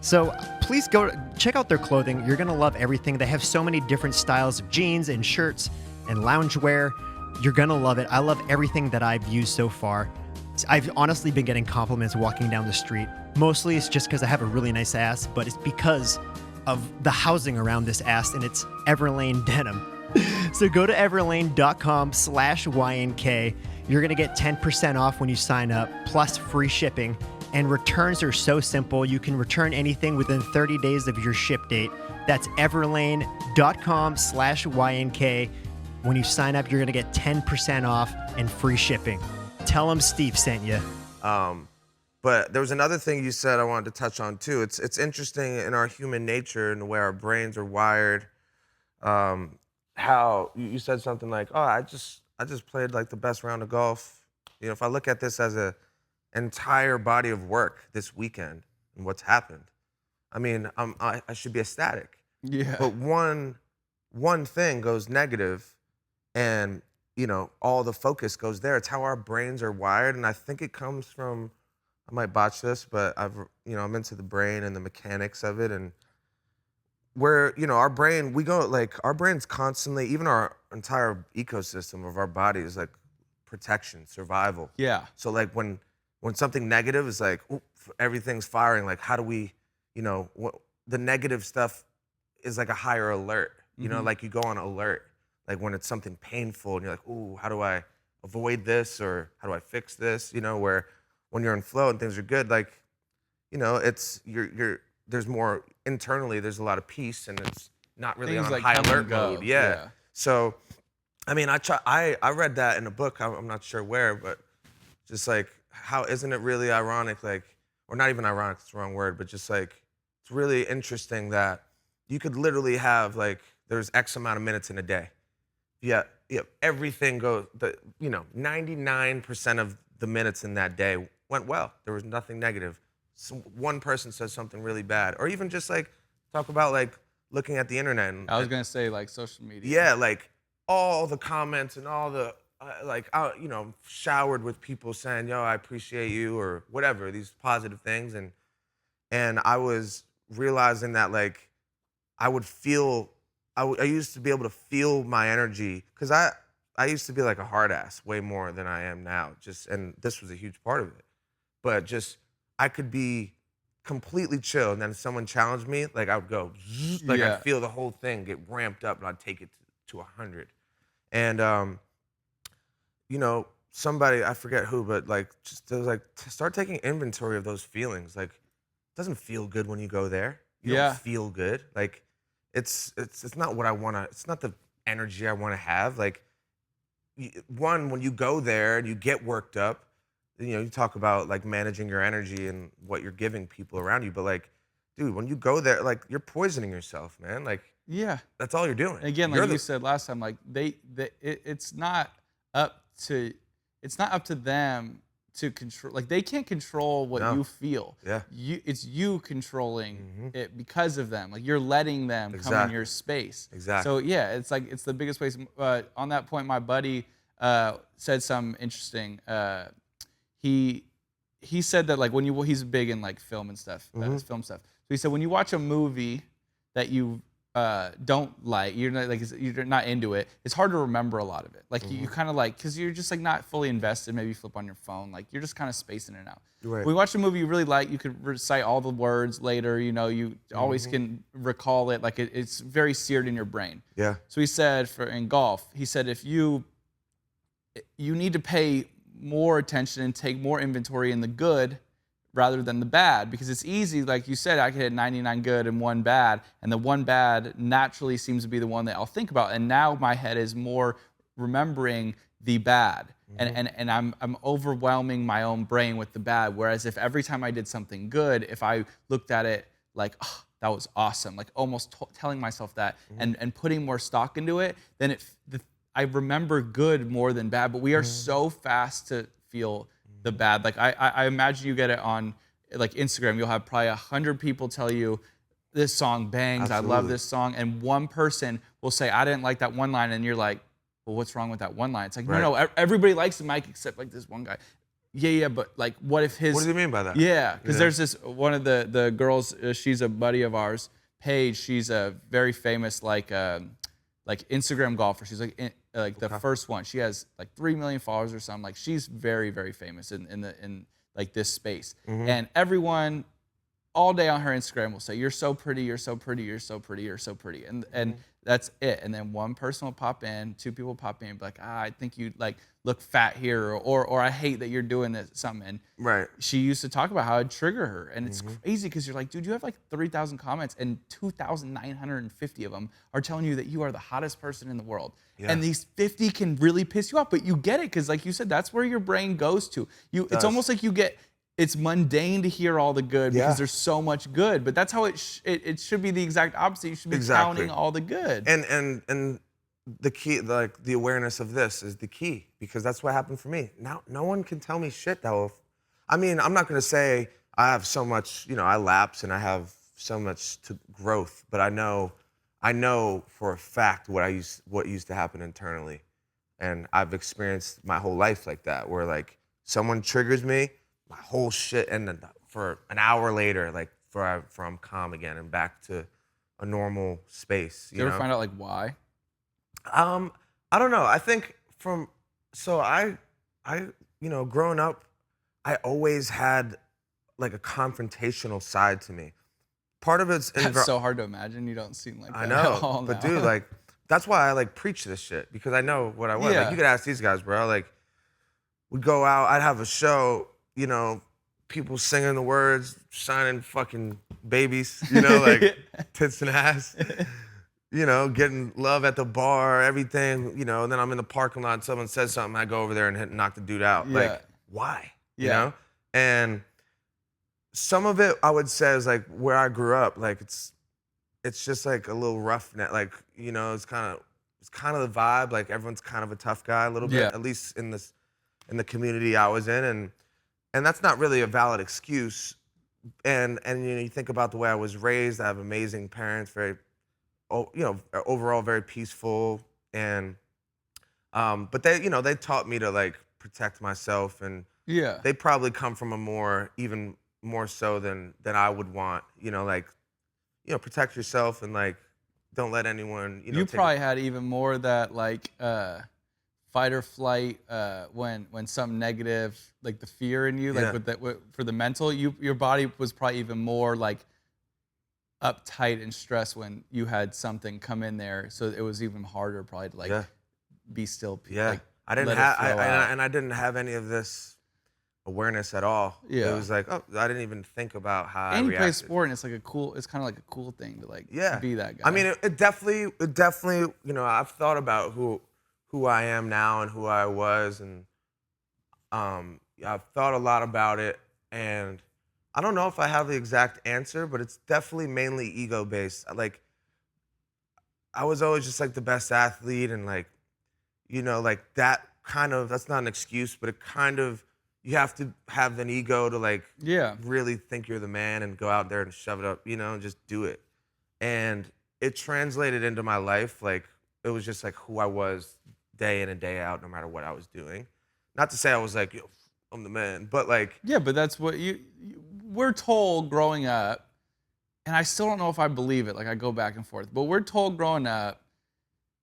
So please go check out their clothing. You're going to love everything. They have so many different styles of jeans and shirts and loungewear. You're gonna love it. I love everything that I've used so far. I've honestly been getting compliments walking down the street. Mostly it's just because I have a really nice ass, but it's because of the housing around this ass, and it's Everlane denim. So go to everlane.com/YNK. You're gonna get 10% off when you sign up, plus free shipping. And returns are so simple. You can return anything within 30 days of your ship date. That's everlane.com/YNK. When you sign up, you're going to get 10% off and free shipping. Tell them Steve sent you. But there was another thing you said I wanted to touch on too. It's interesting in our human nature and the way our brains are wired. How you said something like, "Oh, I just played like the best round of golf." If I look at this as an entire body of work this weekend and what's happened, I mean, I should be ecstatic. Yeah. But one thing goes negative, and all the focus goes there. It's how our brains are wired, and I think it comes from, I might botch this, but I'm into the brain and the mechanics of it, and where our brain, our brain's constantly, even our entire ecosystem of our body is like protection, survival. Yeah. So like when something negative is like, ooh, everything's firing, like how do we, the negative stuff is like a higher alert. Like you go on alert, like when it's something painful and you're like, ooh, how do I avoid this, or how do I fix this? Where when you're in flow and things are good, like, you know, it's there's more internally. There's a lot of peace, and it's not really Things on like high come and alert go. mode. Yeah. So, I mean, I read that in a book. I'm not sure where, but just like, how isn't it really ironic? Like, or not even ironic. It's the wrong word, but just like, it's really interesting that you could literally have like, there's X amount of minutes in a day. Yeah. Everything goes. 99% of the minutes in that day went well. There was nothing negative. One person says something really bad, or even just like talk about like looking at the internet. And, I was gonna say like social media. Yeah, like all the comments and all the showered with people saying, "Yo, I appreciate you," or whatever, these positive things, and I was realizing that like I would feel, I used to be able to feel my energy, because I used to be like a hard ass way more than I am now. And this was a huge part of it, but just. I could be completely chill, and then if someone challenged me, like I would go, like I'd feel the whole thing get ramped up, and I'd take it to 100. And somebody, I forget who, but like just like start taking inventory of those feelings. Like, it doesn't feel good when you go there. You don't feel good. Like, it's not what I want to. It's not the energy I want to have. Like, when you go there and you get worked up. You talk about like managing your energy and what you're giving people around you, but like, dude, when you go there, like you're poisoning yourself, man. Like, that's all you're doing. And again, like you said last time, like it's not up to them to control. Like, they can't control what you feel. Yeah. It's you controlling it because of them. Like, you're letting them come in your space. Exactly. So yeah, it's like it's the biggest place. On that point, my buddy said something interesting. He said that like he's big in like film and stuff, film stuff. So he said when you watch a movie that you don't like, you're not into it, it's hard to remember a lot of it. Like you kind of like, because you're just like not fully invested. Maybe you flip on your phone, like you're just kind of spacing it out. Right. When you watch a movie you really like, you could recite all the words later. You always can recall it. Like it's very seared in your brain. Yeah. So he said in golf, he said if you need to pay more attention and take more inventory in the good rather than the bad, because it's easy, like you said, I could hit 99 good and 1 bad, and the 1 bad naturally seems to be the one that I'll think about, and now my head is more remembering the bad, and I'm overwhelming my own brain with the bad, whereas if every time I did something good, if I looked at it like, oh, that was awesome, like almost telling myself that and putting more stock into it, then I remember good more than bad, but we are so fast to feel the bad. Like I imagine you get it on like Instagram. You'll have probably 100 people tell you this song bangs. Absolutely. I love this song, and one person will say I didn't like that one line, and you're like, well, what's wrong with that one line? It's like no, everybody likes the mic except like this one guy. Yeah, but like what if his? What do you mean by that? Yeah, because there's this one of the girls. She's a buddy of ours, Paige. She's a very famous like Instagram golfer. She's like the first one. She has like 3 million followers or something. Like she's very, very famous in like this space. And everyone all day on her Instagram will say, "You're so pretty. You're so pretty. You're so pretty. You're so pretty." And that's it. And then one person will pop in, 2 people pop in, and be like, I think you like look fat here, or I hate that you're doing this something. And she used to talk about how it'd trigger her, and it's crazy because you're like, dude, you have like 3,000 comments, and 2,950 of them are telling you that you are the hottest person in the world. Yeah. And these 50 can really piss you off, but you get it because, like you said, that's where your brain goes to. It's almost like it's mundane to hear all the good because there's so much good, but that's how it should be the exact opposite. You should be counting all the good. And the key, like the awareness of this is the key, because that's what happened for me. Now, no one can tell me shit that will, I mean, I'm not gonna say I have so much, I lapse and I have so much to growth, but I know for a fact what used to happen internally. And I've experienced my whole life like that, where like someone triggers me, my whole shit, and then for an hour later, like I'm calm again and back to a normal space. Did you ever find out like why? I don't know. I think I growing up, I always had like a confrontational side to me. Part of it's that's so hard to imagine. You don't seem like that. I know, at all but now. dude, like that's why I like preach this shit, because I know what I want. Yeah. Like you could ask these guys, bro. Like we'd go out, I'd have a show, you know, people singing the words, shining fucking babies, you know, like tits and ass. You know, getting love at the bar, everything, you know, and then I'm in the parking lot, someone says something, I go over there and knock the dude out. Yeah. Like, why? Yeah. You know? And some of it I would say is like where I grew up, like it's just like a little rough net, like, you know, it's kind of the vibe, like everyone's kind of a tough guy a little bit, at least in the community I was in, and that's not really a valid excuse. And you know, you think about the way I was raised, I have amazing parents, very, you know, overall very peaceful, and but they, you know, they taught me to like protect myself, and they probably come from even more so than I would want, you know, like, you know, protect yourself and like don't let anyone, you know. You probably had even more of that like fight or flight when something negative, like the fear in you, like with that for the mental, your body was probably even more like uptight and stressed when you had something come in there, so it was even harder probably to like be still. Like, I didn't have I didn't have any of this awareness at all. It was like, oh, I didn't even think about how I reacted. And you play sport, and it's like it's kind of like a cool thing to like be that guy. I mean, it definitely, you know, I've thought about who I am now and who I was, and I've thought a lot about it, and I don't know if I have the exact answer, but it's definitely mainly ego-based. Like, I was always just like the best athlete, and like, you know, like that kind of, that's not an excuse, but it kind of, you have to have an ego to like really think you're the man and go out there and shove it up, you know, and just do it. And it translated into my life. Like, it was just like who I was day in and day out, no matter what I was doing. Not to say I was like, yo, I'm the man, but like. Yeah, but that's what we're told growing up, and I still don't know if I believe it. Like, I go back and forth, but we're told growing up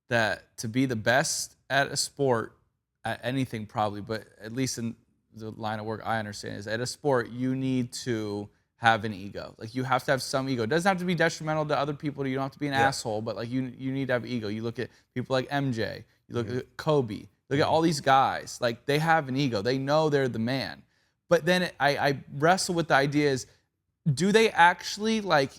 that to be the best at a sport, at anything probably, but at least in the line of work I understand, is at a sport you need to have an ego. Like, you have to have some ego. It doesn't have to be detrimental to other people. You don't have to be an asshole, but like you need to have ego. You look at people like MJ, you look at Kobe, look at all these guys, like they have an ego. They know they're the man. But then I wrestle with the idea is, do they actually like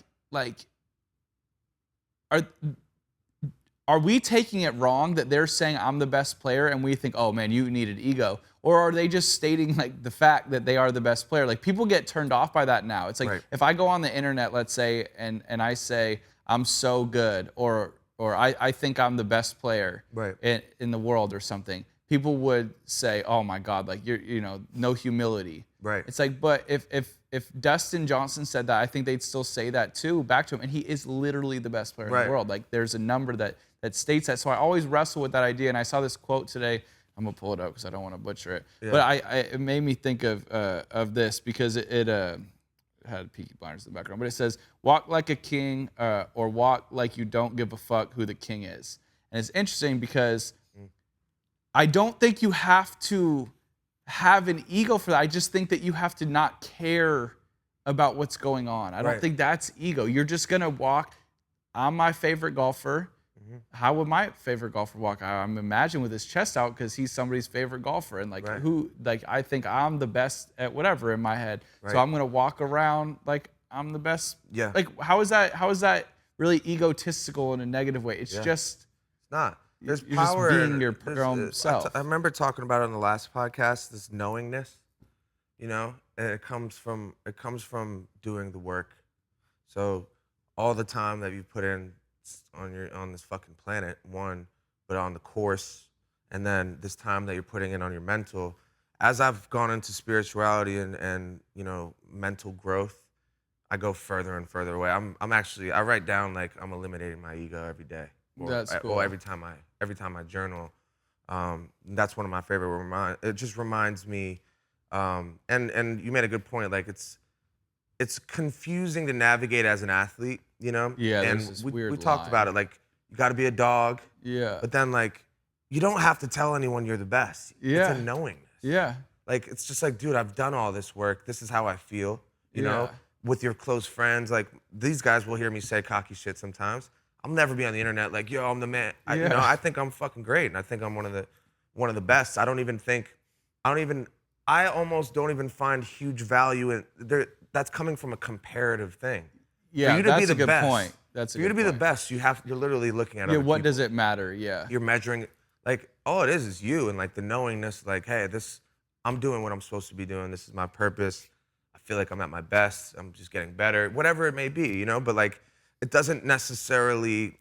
are we taking it wrong that they're saying I'm the best player and we think, oh man, you needed ego? Or are they just stating like the fact that they are the best player? Like, people get turned off by that now. It's like, if I go on the internet, let's say, and I say I'm so good, or I think I'm the best player in the world or something, people would say, oh my God, like you know, no humility. Right. It's like, but if Dustin Johnson said that, I think they'd still say that too back to him, and he is literally the best player in the world. Like, there's a number that states that. So I always wrestle with that idea, and I saw this quote today. I'm gonna pull it up because I don't want to butcher it. But it made me think of this because it had Peaky Blinders in the background. But it says, "Walk like a king, or walk like you don't give a fuck who the king is." And it's interesting because I don't think you have to have an ego for that. I just think that you have to not care about what's going on. I don't think that's ego. You're just gonna walk. I'm my favorite golfer. How would my favorite golfer walk? I'm imagining with his chest out because he's somebody's favorite golfer, and like I think I'm the best at whatever in my head. So I'm gonna walk around like I'm the best. Yeah. Like, how is that really egotistical in a negative way? It's just not. There's you're power. Just being your own self. I remember talking about it on the last podcast. This knowingness, you know, and it comes from doing the work. So all the time that you put in on this fucking planet, but on the course, and then this time that you're putting in on your mental. As I've gone into spirituality and you know, mental growth, I go further and further away. I write down like I'm eliminating my ego every day. That's cool. Or every time I journal. That's one of my favorite it just reminds me, and you made a good point, like it's confusing to navigate as an athlete, you know? Yeah, and there's this we weird talked line. about it, like, you gotta be a dog. Yeah. But then, like, you don't have to tell anyone you're the best. Yeah. It's a knowingness. Yeah. Like, it's just like, dude, I've done all this work. This is how I feel, you know? With your close friends, like, these guys will hear me say cocky shit sometimes. I'll never be on the internet like, yo, I'm the man. You know, I think I'm fucking great, and I think I'm one of the best. I don't even I almost don't even find huge value in there. That's coming from a comparative thing. Yeah, for you to that's be the a good best, point. That's for you to be the best. You're literally looking at Yeah, other what people. does it matter? Yeah. You're measuring, like, all it is you, and like the knowingness, like, hey, I'm doing what I'm supposed to be doing. This is my purpose. I feel like I'm at my best. I'm just getting better, whatever it may be, you know. But like, it doesn't necessarily,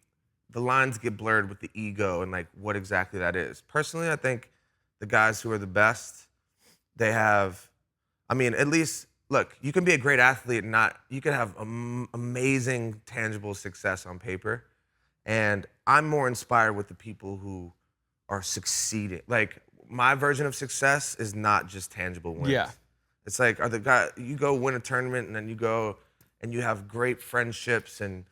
the lines get blurred with the ego and like what exactly that is. Personally, I think the guys who are the best, they have, I mean, at least, look, you can be a great athlete and you can have amazing tangible success on paper. And I'm more inspired with the people who are succeeding. Like, my version of success is not just tangible wins. Yeah. It's like, you go win a tournament and then you go and you have great friendships, and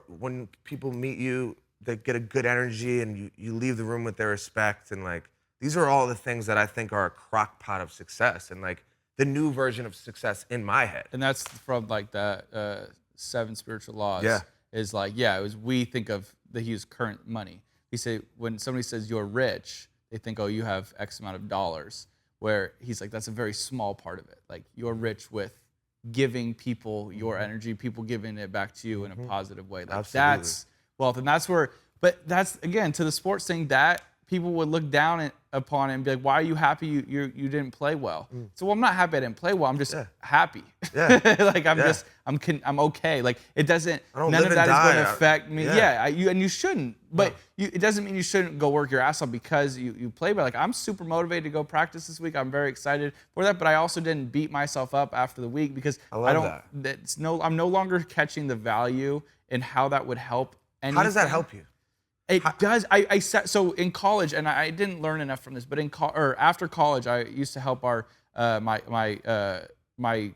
when people meet you, they get a good energy, and you leave the room with their respect. And like, these are all the things that I think are a crock pot of success and like the new version of success in my head. And that's from like the 7 spiritual laws. Yeah. Is like, we think of the use current money. We say, when somebody says you're rich, they think, oh, you have X amount of dollars. Where he's like, that's a very small part of it. Like, you're rich with giving people your energy, people giving it back to you in a positive way. Like, Absolutely. that's wealth. And that's where, but that's, again, to the sports thing, that people would look down upon it and be like, why are you happy you didn't play well? So, well, I'm not happy I didn't play well. I'm just happy. Yeah. Like, I'm okay. Like, it doesn't, none of that is going to affect me. And you shouldn't. But it doesn't mean you shouldn't go work your ass off because you play. But like, I'm super motivated to go practice this week. I'm very excited for that. But I also didn't beat myself up after the week because I'm no longer catching the value in how that would help anything. How does that help you? It does. So in college, and I didn't learn enough from this, but after college, I used to help our my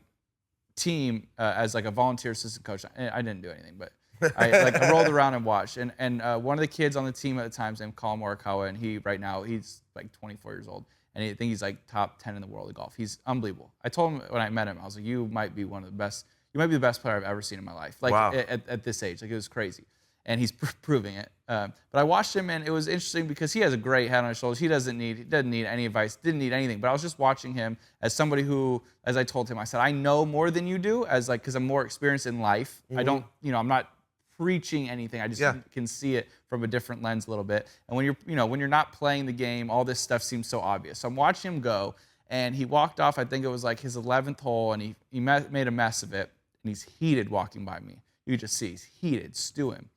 team as like a volunteer assistant coach. I didn't do anything, but I rolled around and watched. And one of the kids on the team at the time is named Colin Morikawa, and he's like 24 years old, and I think he's like top 10 in the world of golf. He's unbelievable. I told him when I met him, I was like, you might be the best player I've ever seen in my life. Like, wow. at this age, like, it was crazy. And he's proving it. But I watched him, and it was interesting because he has a great head on his shoulders. He doesn't need any advice, didn't need anything. But I was just watching him as somebody who, as I told him, I said, I know more than you do, because I'm more experienced in life. I don't, I'm not preaching anything. I just can see it from a different lens a little bit. And when you're not playing the game, all this stuff seems so obvious. So I'm watching him go, and he walked off, I think it was like his 11th hole, and he made a mess of it, and he's heated walking by me. You could just see he's heated, stewing.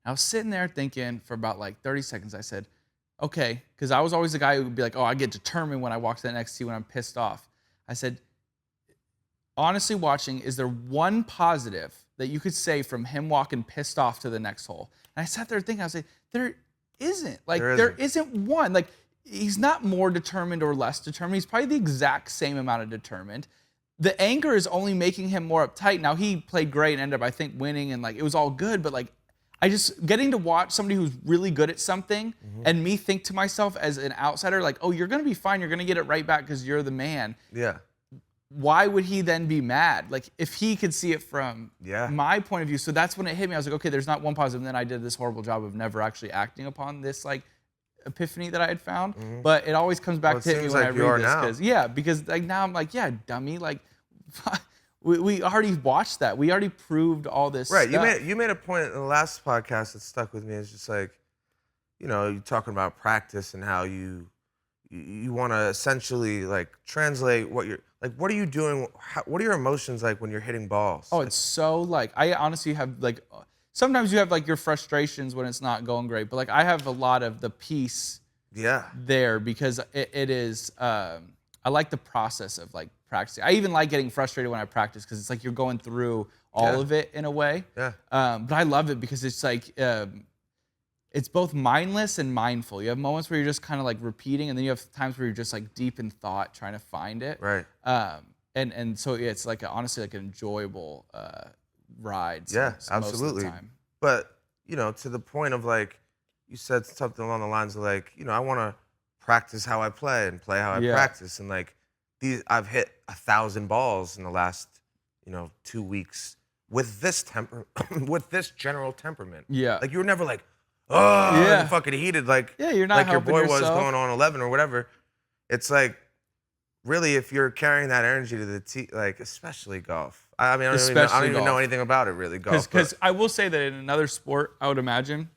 I was sitting there thinking for about like 30 seconds. I said, okay, because I was always the guy who would be like, oh, I get determined when I walk to the next tee when I'm pissed off. I said, honestly watching, is there one positive that you could say from him walking pissed off to the next hole? And I sat there thinking, I was like, there isn't. Like, there isn't one. Like, he's not more determined or less determined. He's probably the exact same amount of determined. The anger is only making him more uptight. Now, he played great and ended up, I think, winning, and like, it was all good, but like, I just getting to watch somebody who's really good at something and me think to myself as an outsider, like, oh, you're going to be fine. You're going to get it right back because you're the man. Yeah. Why would he then be mad? Like, if he could see it from my point of view. So that's when it hit me. I was like, okay, there's not one positive. And then I did this horrible job of never actually acting upon this like epiphany that I had found. But it always comes back to hit me when I read this. Because like now I'm like, yeah, dummy. Like, we already watched that. We already proved all this stuff. You made a point in the last podcast that stuck with me. It's just like, you're talking about practice and how you want to essentially like translate what are you doing? What are your emotions like when you're hitting balls? Oh, it's so like, I honestly have like, sometimes you have like your frustrations when it's not going great, but like I have a lot of the peace there because it is, I like the process of like practicing. I even like getting frustrated when I practice because it's like you're going through all of it in a way. Yeah. But I love it because it's like, it's both mindless and mindful. You have moments where you're just kind of like repeating, and then you have times where you're just like deep in thought trying to find it. Right. And so it's like honestly like an enjoyable ride. Yeah, absolutely. Most of the time. But, to the point of like, you said something along the lines of like, I want to practice how I play and play how I practice. And like, I've hit 1,000 balls in the last, 2 weeks with this with this general temperament. Yeah. Like, you were never like, oh, fucking heated. Like, you're not like your boy yourself. was going on 11 or whatever. It's like, really, if you're carrying that energy to the tee, like especially golf. I mean, I don't even know anything about it really. Golf. Because I will say that in another sport, I would imagine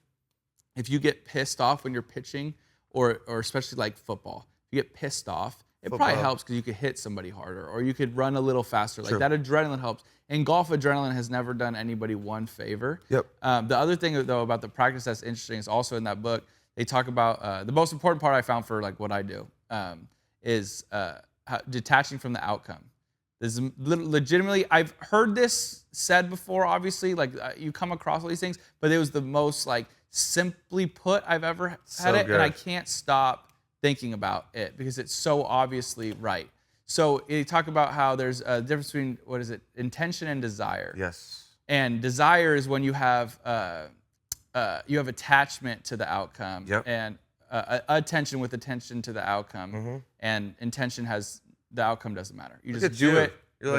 if you get pissed off when you're pitching, or especially like football, if you get pissed off, it probably helps because you could hit somebody harder or you could run a little faster. Like that adrenaline helps. In golf, adrenaline has never done anybody one favor. Yep. The other thing though about the practice that's interesting is also in that book, they talk about the most important part I found for like what I do is detaching from the outcome. This is legitimately, I've heard this said before, obviously, like you come across all these things, but it was the most like simply put I've ever had it, and I can't stop thinking about it because it's so obviously right. So you talk about how there's a difference between, intention and desire. Yes. And desire is when you have attachment to the outcome, and attention with attention to the outcome, and intention has the outcome doesn't matter. You just do it. You're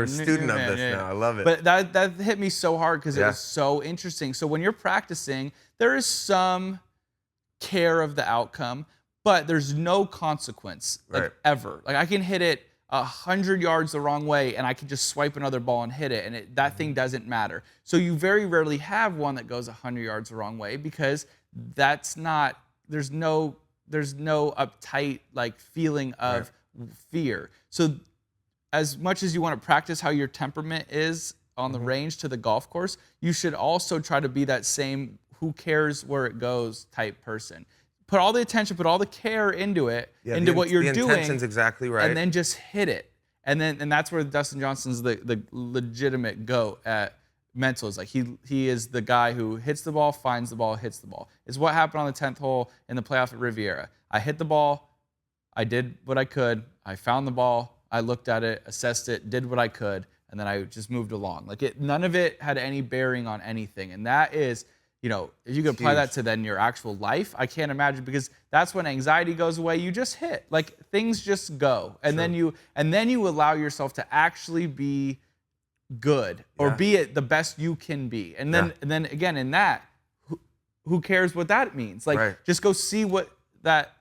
a student of this now. I love it. But that hit me so hard because it was so interesting. So when you're practicing, there is some care of the outcome, but there's no consequence, like ever. Like I can hit it 100 yards the wrong way, and I can just swipe another ball and hit it, and that thing doesn't matter. So you very rarely have one that goes 100 yards the wrong way because that's not. There's no uptight like feeling of fear. So as much as you want to practice how your temperament is on the range to the golf course, you should also try to be that same who cares where it goes type person. Put all the attention, put all the care into it, into what you're doing. The intention's exactly right. And then just hit it. And that's where Dustin Johnson's the legitimate GOAT at mental. Is like he is the guy who hits the ball, finds the ball, hits the ball. It's what happened on the 10th hole in the playoff at Riviera. I hit the ball, I did what I could, I found the ball, I looked at it, assessed it, did what I could, and then I just moved along. Like none of it had any bearing on anything. And that is, if you could apply that to then your actual life, I can't imagine, because that's when anxiety goes away. You just hit, like things just go, and then you allow yourself to actually be good or be it the best you can be, and then again in that, who cares what that means? Like just go see what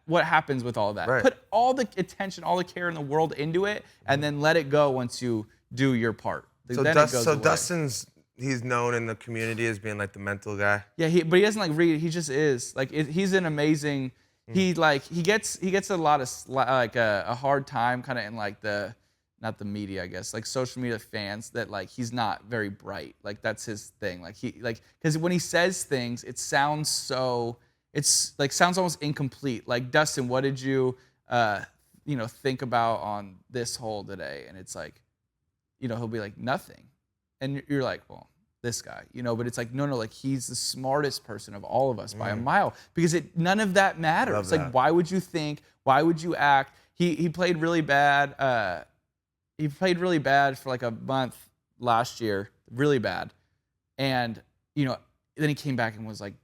happens with all of that. Put all the attention, all the care in the world into it, and then let it go once you do your part. So Dustin's. He's known in the community as being like the mental guy. Yeah, but he doesn't like read. He just is. Like he's an amazing. He gets a lot of like a hard time kind of in like not the media, I guess, like social media fans, that like he's not very bright. Like that's his thing. Like because when he says things, it sounds sounds almost incomplete. Like, Dustin, what did you think about on this hole today? And it's like, he'll be like, nothing. And you're like, well, this guy, but it's like, no, like he's the smartest person of all of us by a mile, because none of that matters. It's like, why would you think? Why would you act? He played really bad. He played really bad for like a month last year, really bad. And, then he came back and was like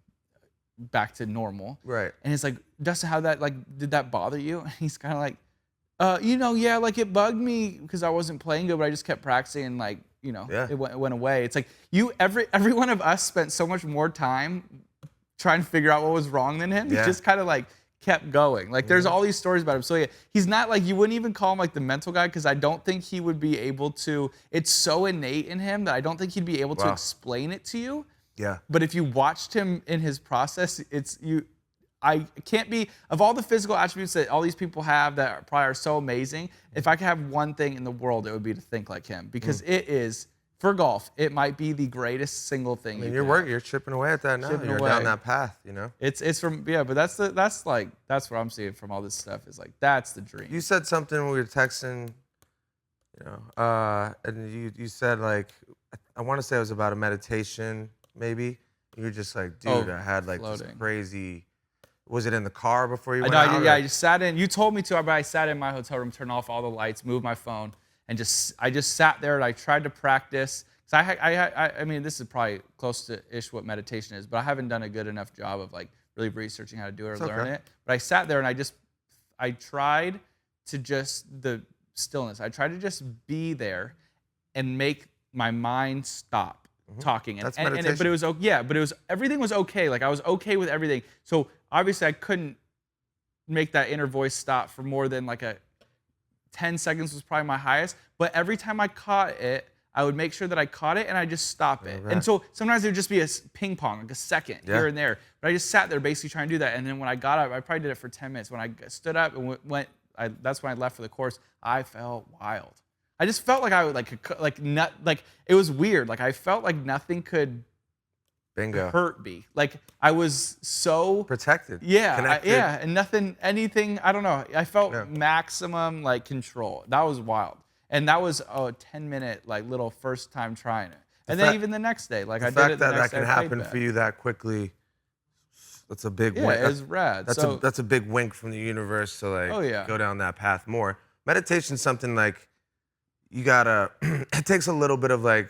back to normal. Right. And it's like, Dustin, how did that bother you? And he's kind of like, like it bugged me because I wasn't playing good, but I just kept practicing and like, it went away. It's like every one of us spent so much more time trying to figure out what was wrong than him. He just kind of like kept going. Like there's all these stories about him. So he's not like, you wouldn't even call him like the mental guy, because I don't think he would be able to. It's so innate in him that I don't think he'd be able to explain it to you. Yeah. But if you watched him in his process, I can't be, of all the physical attributes that all these people have that probably are so amazing, if I could have one thing in the world, it would be to think like him, because it is, for golf, it might be the greatest single thing. You're chipping away at that now. You're down that path, It's from, but that's what I'm seeing from all this stuff, is like, that's the dream. You said something when we were texting, and you said like, I want to say it was about a meditation, maybe. You were just like, dude, I had like this crazy. Was it in the car before you went out? Yeah, I just sat in. You told me to, but I sat in my hotel room, turned off all the lights, moved my phone, and I just sat there and I tried to practice. Cause I mean, this is probably close to ish what meditation is, but I haven't done a good enough job of like really researching how to do it or learn it. But I sat there and I tried to just the stillness. I tried to just be there and make my mind stop talking. That's meditation. But it was everything was okay. Like I was okay with everything. So obviously I couldn't make that inner voice stop for more than like 10 seconds was probably my highest. But every time I caught it, I would make sure that I caught it and I just stop it. And so sometimes it would just be a ping pong, like a second here and there. But I just sat there basically trying to do that. And then when I got up, I probably did it for 10 minutes. When I stood up and that's when I left for the course, I felt wild. I just felt like I would like it was weird. Like I felt like nothing could hurt me. Like I was so protected. Yeah, and anything. I don't know. I felt maximum like control. That was wild, and that was a 10-minute like little first time trying it. And then even the next day, like I did it the next day. The fact that can happen for you that quickly. That's a big wink. Yeah, it's rad. That's a big wink from the universe to like go down that path more. Meditation's something like you gotta. It takes a little bit of like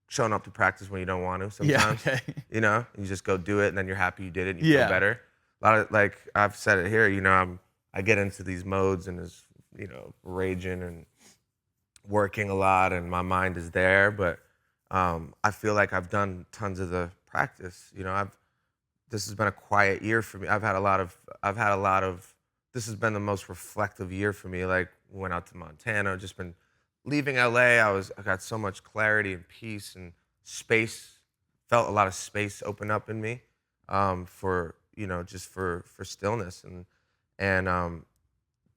showing up to practice when you don't want to sometimes. Yeah, you know, you just go do it and then you're happy you did it and you feel better. A lot of, like I've said it here, you know, I get into these modes and is, you know, raging and working a lot and my mind is there, but I feel like I've done tons of the practice. You know, this has been a quiet year for me. I've had a lot of this has been the most reflective year for me. Like went out to Montana, just been leaving LA, I got so much clarity and peace and space. Felt a lot of space open up in me, for you know, just for stillness and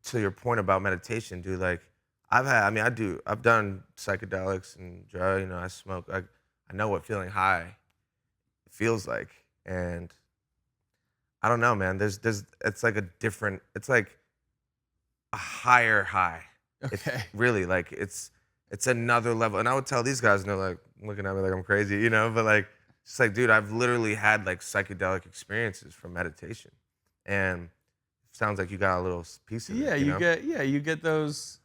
to your point about meditation, dude. Like I've done psychedelics and drugs. You know, I smoke. I know what feeling high feels like, and I don't know, man. It's like it's like a higher high. Okay. It's really like it's another level. And I would tell these guys, and they're like looking at me like I'm crazy, you know, but like it's like, dude, I've literally had like psychedelic experiences from meditation. And it sounds like you got a little piece of it. You get those.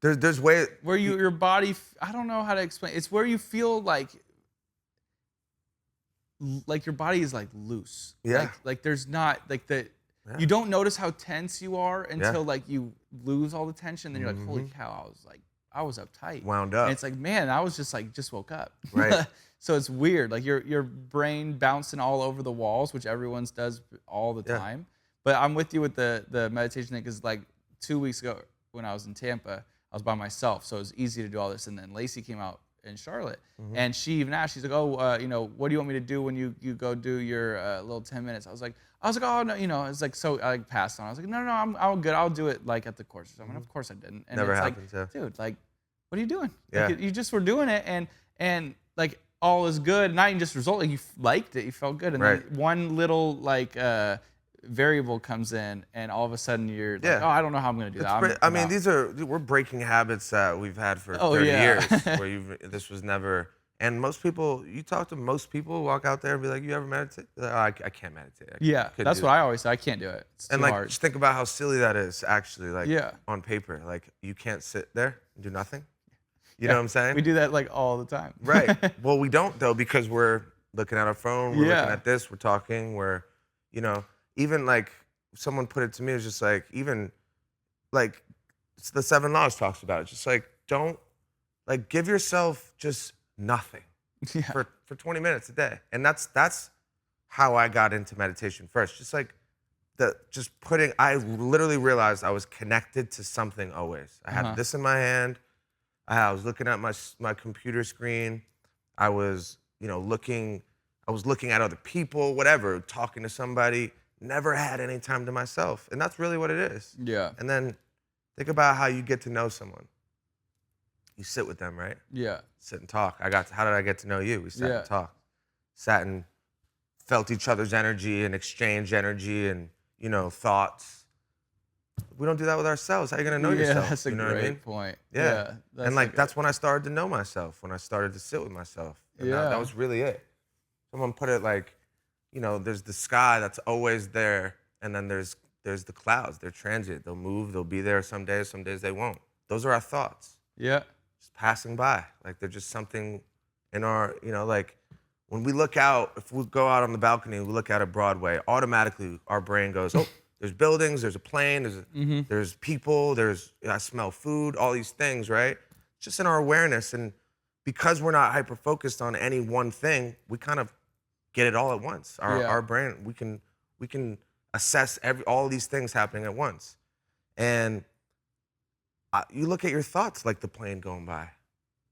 There's way where your body, I don't know how to explain. It's where you feel like your body is like loose. Yeah. Like there's not like the. Yeah. You don't notice how tense you are until like you lose all the tension. Then you're like, holy cow, I was uptight. Wound up. And it's like, man, I was just woke up. Right. So it's weird. Like your brain bouncing all over the walls, which everyone's does all the time. But I'm with you with the meditation thing because like 2 weeks ago when I was in Tampa, I was by myself. So it was easy to do all this. And then Lacey came out in Charlotte. And she even asked, she's like, oh, you know, what do you want me to do when you go do your little 10 minutes? I was like, oh, no, you know, it's like, so I like passed on. I was like, no, I'm good. I'll do it like at the course or something. Of course I didn't. And never it's happens, like, dude, like, what are you doing? Yeah. Like, you just were doing it and like all is good. Not even just result, like you liked it, you felt good. And then one little like variable comes in and all of a sudden you're like, oh, I don't know how I'm going to do that. I mean, we're breaking habits that we've had for 30 years where this was never. And most people, you talk to most people, walk out there and be like, you ever meditate? Like, oh, I can't meditate. That's what I always say. I can't do it. It's too hard. Just think about how silly that is, actually, like on paper. Like, you can't sit there and do nothing. You know what I'm saying? We do that like all the time. Right. Well, we don't, though, because we're looking at our phone, we're looking at this, we're talking, you know, even like someone put it to me, it's just like, even like it's the 7 Laws talks about it. Just like, don't, like, give yourself just nothing for 20 minutes a day. And that's how I got into meditation first. Just like I literally realized I was connected to something always. I had this in my hand. I was looking at my computer screen. I was, you know, looking at other people, whatever, talking to somebody. Never had any time to myself. And that's really what it is. Yeah. And then think about how you get to know someone. You sit with them, right? Yeah. Sit and talk. How did I get to know you? We sat and talked. Sat and felt each other's energy and exchanged energy and, you know, thoughts. We don't do that with ourselves. How are you going to know yourself? Yeah, that's a great point. Yeah. And like that's when I started to know myself, when I started to sit with myself. And that was really it. Someone put it like, you know, there's the sky that's always there, and then there's the clouds. They're transient. They'll move. They'll be there some days they won't. Those are our thoughts. Yeah. Passing by. Like they're just something in our, you know, like when we look out, if we go out on the balcony and we look out at Broadway, automatically our brain goes, oh, there's buildings, there's a plane, there's people, I smell food, all these things, right? Just in our awareness. And because we're not hyper-focused on any one thing, we kind of get it all at once. Our brain, we can assess all these things happening at once. And you look at your thoughts like the plane going by.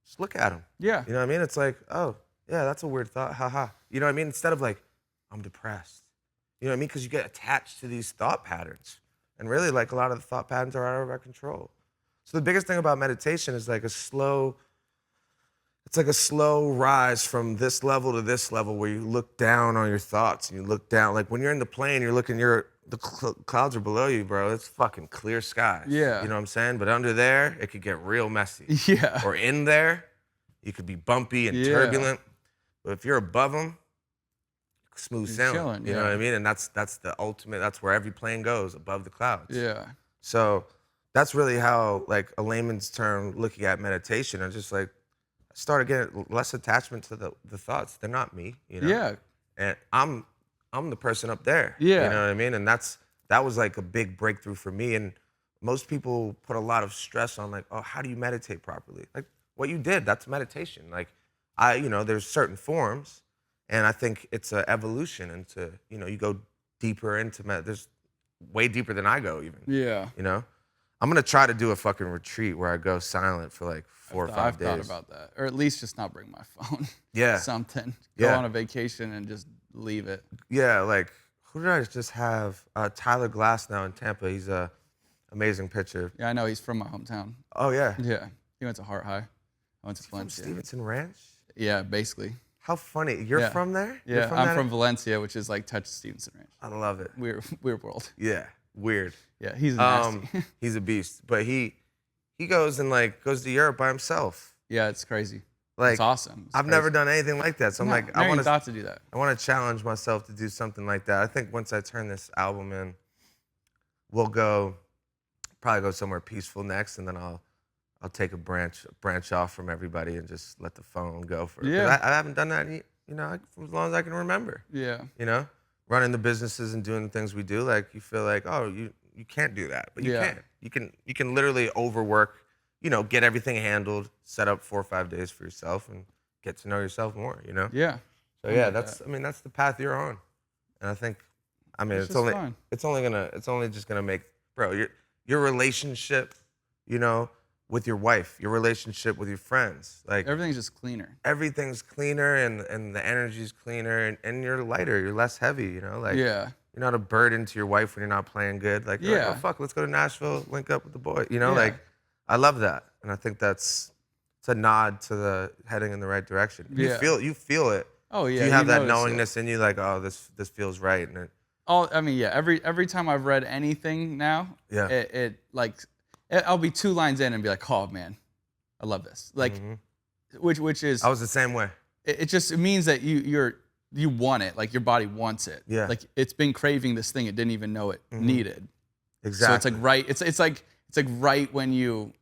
Just look at them. Yeah. You know what I mean? It's like, oh, yeah, that's a weird thought. Ha ha. You know what I mean? Instead of like, I'm depressed. You know what I mean? Because you get attached to these thought patterns. And really, like, a lot of the thought patterns are out of our control. So the biggest thing about meditation is like it's like a slow rise from this level to this level where you look down on your thoughts and you look down. Like when you're in the plane, you're looking, the clouds are below you, bro. It's fucking clear skies. Yeah. You know what I'm saying? But under there, it could get real messy. Yeah. Or in there, you could be bumpy and turbulent. But if you're above them, smooth sailing. Chilling, you know what I mean? And that's the ultimate, that's where every plane goes, above the clouds. Yeah. So that's really how, like, a layman's term looking at meditation, I just like started getting less attachment to the thoughts. They're not me, you know? Yeah. And I'm the person up there. Yeah. You know what I mean? And that was like a big breakthrough for me. And most people put a lot of stress on like, oh, how do you meditate properly? Like what you did, that's meditation. Like there's certain forms, and I think it's an evolution into, you go deeper into there's way deeper than I go even. Yeah. You know? I'm gonna try to do a fucking retreat where I go silent for like 4 or 5 days. I've thought about that, or at least just not bring my phone. Yeah. Something. Go on a vacation and just leave it. Yeah, like who did I just have? Tyler Glass now in Tampa. He's a amazing pitcher. Yeah, I know. He's from my hometown. Oh yeah. Yeah. He went to Hart High. I went to Valencia. From Stevenson Ranch? Yeah, basically. How funny. You're from there? Yeah, I'm from Valencia, which is like touch Stevenson Ranch. I love it. Weird world. Yeah, weird. Yeah, he's nasty. He's a beast. But he goes to Europe by himself. Yeah, it's crazy. Like, it's awesome. I've never done anything like that. So I'm like, I want to do that. I want to challenge myself to do something like that. I think once I turn this album in, we'll probably go somewhere peaceful next, and then I'll take a branch off from everybody and just let the phone go for it. Yeah. I haven't done that, for as long as I can remember. Yeah. Running the businesses and doing the things we do, like you feel like, oh, you can't do that, but you can. You can literally overwork, get everything handled, set up 4 or 5 days for yourself, and get to know yourself more. Yeah. So yeah, that's the path you're on, and I think, it's only just gonna make, bro, your relationship, with your wife, your relationship with your friends, like everything's just cleaner. Everything's cleaner, and the energy's cleaner, and you're lighter, you're less heavy, like Yeah. you're not a burden to your wife when you're not playing good. Like, you're like, oh fuck, let's go to Nashville, link up with the boy. Like, I love that, and I think it's a nod to the heading in the right direction. You feel it. Oh yeah. You have that knowingness in you, like, oh, this feels right, and every time I've read anything now, I'll be 2 lines in and be like, oh man, I love this. Like, which is, I was the same way. It means that you want it, like your body wants it. Yeah. Like it's been craving this thing it didn't even know it needed. Exactly. So it's like right. It's like right when you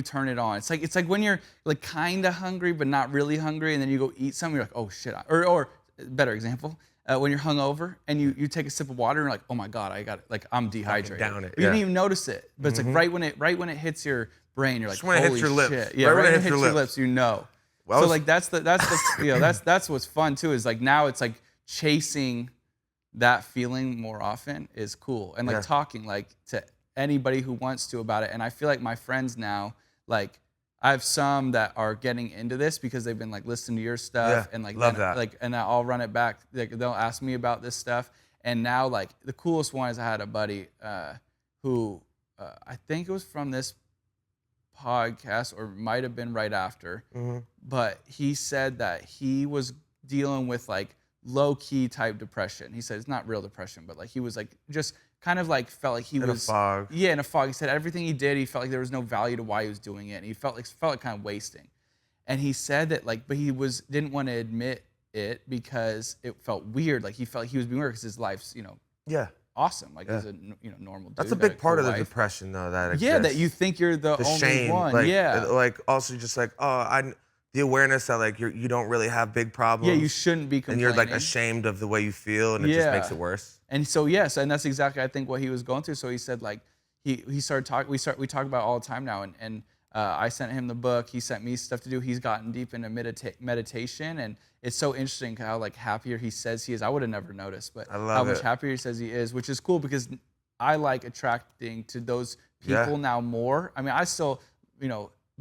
turn it on. It's like when you're like kind of hungry but not really hungry, and then you go eat something. You're like, oh shit. Or better example, when you're hungover and you take a sip of water and you're like, oh my god, I got it. Like I'm dehydrated. Down it. But you didn't even notice it. But it's like right when it hits your brain, you're like, just when it hits your shit. lips. Yeah, right when it hits your lips, you know. Well, so like that's that's what's fun too, is like now it's like chasing that feeling more often is cool, and like talking like to anybody who wants to about it. And I feel like my friends now, like I have some that are getting into this because they've been like listening to your stuff and like love that. Like, and I'll run it back. Like they'll ask me about this stuff, and now like the coolest one is I had a buddy who I think it was from this podcast or might have been right after, but he said that he was dealing with like low-key type depression. He said it's not real depression, but like he was like just kind of like felt like he was in a fog. Yeah, in a fog. He said everything he did, he felt like there was no value to why he was doing it, and he felt like kind of wasting. And he said that like, but he didn't want to admit it because it felt weird. Like he felt like he was being weird because his life's awesome. Like he's a normal dude. That's a big part of the depression though that exists. Yeah, that you think you're the only shame, one. Like, like also just like, the awareness that like you don't really have big problems. Yeah, you shouldn't be complaining. And you're like ashamed of the way you feel, and it just makes it worse. And so and that's exactly I think what he was going through. So he said like he started talking. We talk about it all the time now, and I sent him the book. He sent me stuff to do. He's gotten deep into meditation, and it's so interesting how like happier he says he is. I would have never noticed, but how much happier he says he is, which is cool because I like attracting to those people now more. I mean, I still,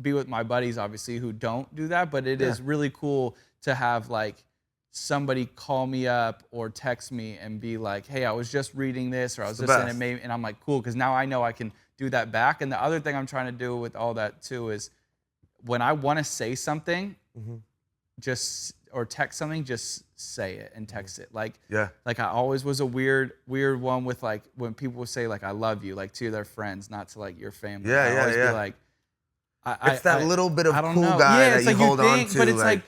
be with my buddies obviously who don't do that, but it is really cool to have like somebody call me up or text me and be like, hey, I was just reading this, or I was just in it, maybe, and I'm like, cool, because now I know I can do that back. And the other thing I'm trying to do with all that too is when I want to say something, or text something, just say it and text it. Like I always was a weird one with like when people would say like I love you, like to their friends, not to like your family. I always be like, it's that little bit of cool know. guy that it's you like hold on to. But it's like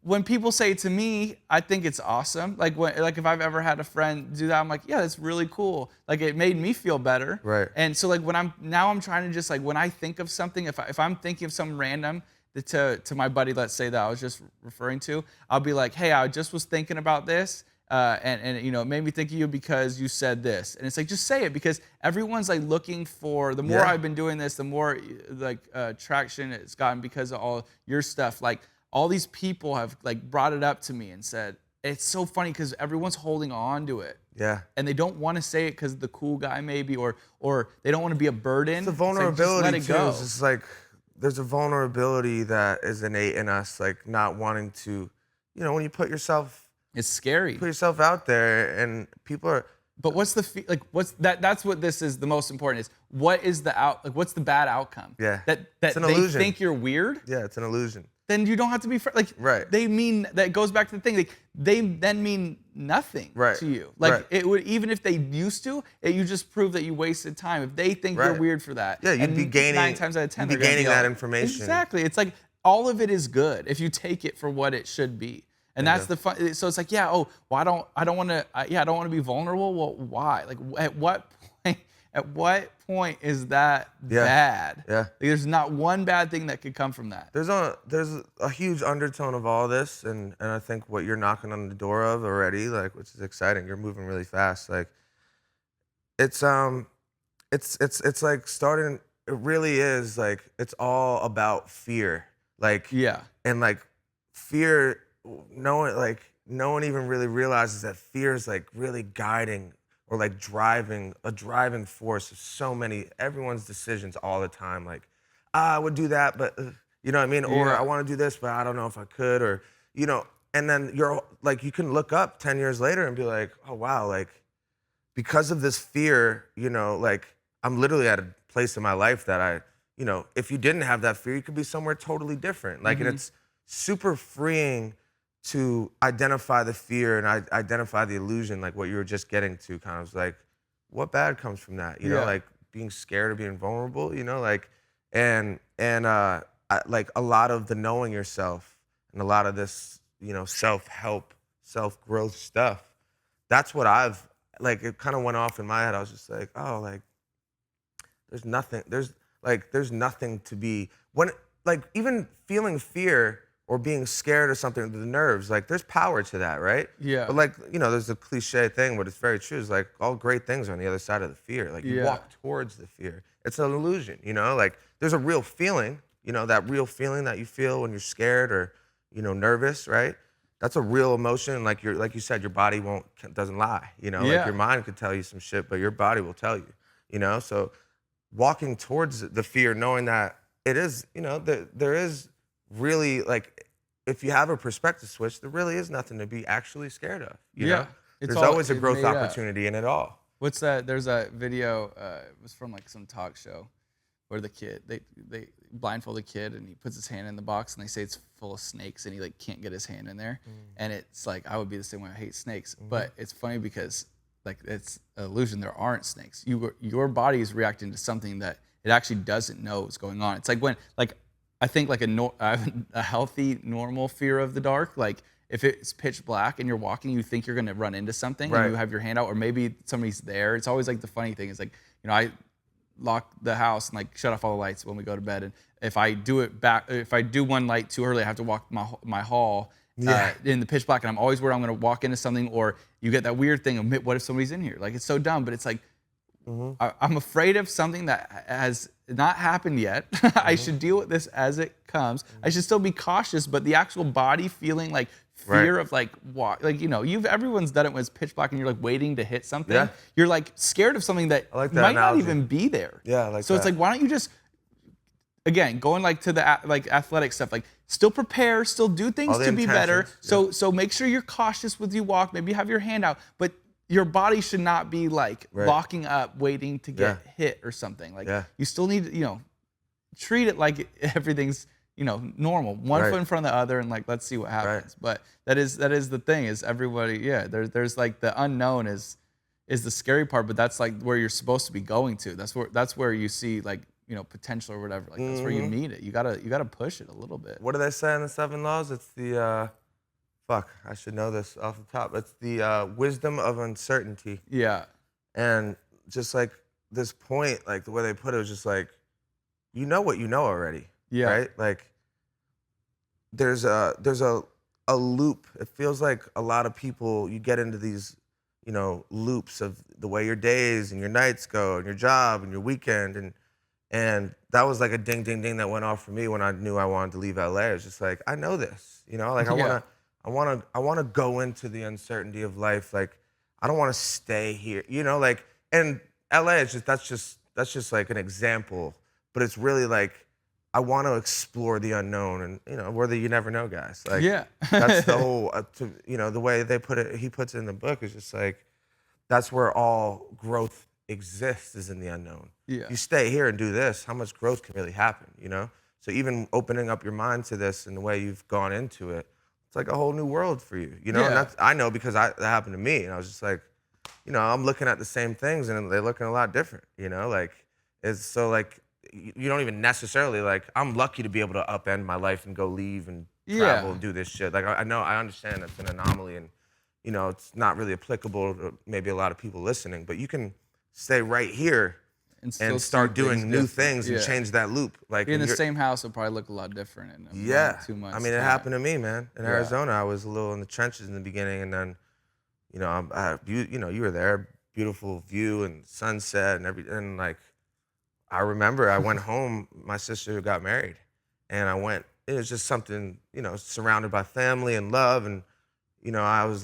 when people say it to me, I think it's awesome. Like if I've ever had a friend do that, I'm like, yeah, that's really cool. Like it made me feel better. Right. And so like when I'm trying to just like when I think of something, if I'm thinking of something random to my buddy, let's say that I was just referring to, I'll be like, hey, I just was thinking about this. And it made me think of you because you said this. And it's like, just say it, because everyone's like looking for, the more I've been doing this, the more like traction it's gotten because of all your stuff. Like all these people have like brought it up to me and said, it's so funny because everyone's holding on to it. Yeah. And they don't want to say it because the cool guy maybe, or they don't want to be a burden. It's the vulnerability it's like, too. It's like, there's a vulnerability that is innate in us, like not wanting to, when you put yourself, it's scary. Put yourself out there, and people are. But what's the what's that? That's what this is. The most important is what is the what's the bad outcome? Yeah. That it's an they illusion. think you're weird. Yeah, it's an illusion. Then you don't have to be right. They mean that goes back to the thing. Like they then mean nothing to you. Like it would, even if they used to, you just prove that you wasted time. If they think you're weird for that, you'd be gaining 9 times out of 10. You'd be gaining that information. Exactly. It's like all of it is good if you take it for what it should be. And that's the fun. So it's like, I don't want to be vulnerable. Well, why? Like, at what point is that bad? Yeah. Like, there's not one bad thing that could come from that. There's a huge undertone of all this, and I think what you're knocking on the door of already, like, which is exciting. You're moving really fast. Like, it's like starting. It really is like it's all about fear. Like and like fear. No one even really realizes that fear is like really guiding or like a driving force of everyone's decisions all the time. Like, I would do that, but you know what I mean? Or I want to do this, but I don't know if I could, or, and then you're like, you can look up 10 years later and be like, oh wow, like because of this fear, like I'm literally at a place in my life that if you didn't have that fear, you could be somewhere totally different. Like, and it's super freeing to identify the fear and identify the illusion, like what you were just getting to, kind of like, what bad comes from that? Like being scared of being vulnerable, like, and like a lot of the knowing yourself and a lot of this, self-help, self-growth stuff, that's what it kind of went off in my head. I was just like, oh, like, there's nothing to be, even feeling fear or being scared or something, the nerves, like there's power to that, right? Yeah. But there's a cliche thing, but it's very true. It's like all great things are on the other side of the fear. Like you walk towards the fear. It's an illusion, like there's a real feeling, that real feeling that you feel when you're scared or, nervous, right? That's a real emotion. Like you said, your body doesn't lie, like your mind could tell you some shit, but your body will tell you, so walking towards the fear, knowing that it is, there is really, like, if you have a perspective switch, there really is nothing to be actually scared of. You know? There's always a growth opportunity in it all. What's that? There's a video, it was from like some talk show where the kid, they blindfold the kid and he puts his hand in the box and they say it's full of snakes and he like can't get his hand in there. And it's like, I would be the same way, I hate snakes. But it's funny because like it's an illusion, there aren't snakes. Your body is reacting to something that it actually doesn't know is going on. It's like when, like, I think like a healthy, normal fear of the dark, like if it's pitch black and you're walking, you think you're gonna run into something and you have your hand out, or maybe somebody's there. It's always like the funny thing is like, I lock the house and like shut off all the lights when we go to bed. And if I do one light too early, I have to walk my hall in the pitch black, and I'm always worried I'm gonna walk into something, or you get that weird thing of what if somebody's in here? Like it's so dumb, but it's like I'm afraid of something that has not happened yet. I should deal with this as it comes. I should still be cautious, but the actual body feeling like fear of like everyone's done it when it's pitch black and you're like waiting to hit something. Yeah. You're like scared of something that like might analogy. not even be there. Yeah, I like so that. It's like, why don't you just, again, going like to the like athletic stuff, like still prepare, still do things to be better. So make sure you're cautious with you walk. Maybe have your hand out, but your body should not be like locking up, waiting to get hit or something. Like you still need to, treat it like everything's, normal. One foot in front of the other, and like let's see what happens. But that is the thing is everybody. Yeah, there's like the unknown is the scary part, but that's like where you're supposed to be going to. That's where you see like potential or whatever. Like that's where you meet it. You gotta push it a little bit. What do they say in the 7 laws? It's the I should know this off the top. It's the wisdom of uncertainty. Yeah. And just like this point, like the way they put it was just like, you know what you know already. Yeah. Right? Like there's a loop. It feels like a lot of people, you get into these, loops of the way your days and your nights go and your job and your weekend. And that was like a ding, ding, ding that went off for me when I knew I wanted to leave LA. It was just like, I know this, like I want to go into the uncertainty of life. Like, I don't want to stay here, like, and LA is that's just like an example, but it's really like, I want to explore the unknown and, whether you never know, guys. Like, that's the whole, the way they put it, he puts it in the book is just like, that's where all growth exists is in the unknown. Yeah. You stay here and do this, how much growth can really happen, So even opening up your mind to this and the way you've gone into it, it's like a whole new world for you, And I know because that happened to me, and I was just like, I'm looking at the same things and they're looking a lot different, like it's so like you don't even necessarily like. I'm lucky to be able to upend my life and go leave and travel and do this shit. Like I understand it's an anomaly and it's not really applicable to maybe a lot of people listening, but you can stay right here and start doing new things and change that loop. Like in the same house, it'll probably look a lot different in 2 months. I mean, it happened to me, man. In Arizona, I was a little in the trenches in the beginning, and then, you were there, beautiful view and sunset and everything. And like, I remember I went home. My sister got married, and I went. It was just something, surrounded by family and love, and I was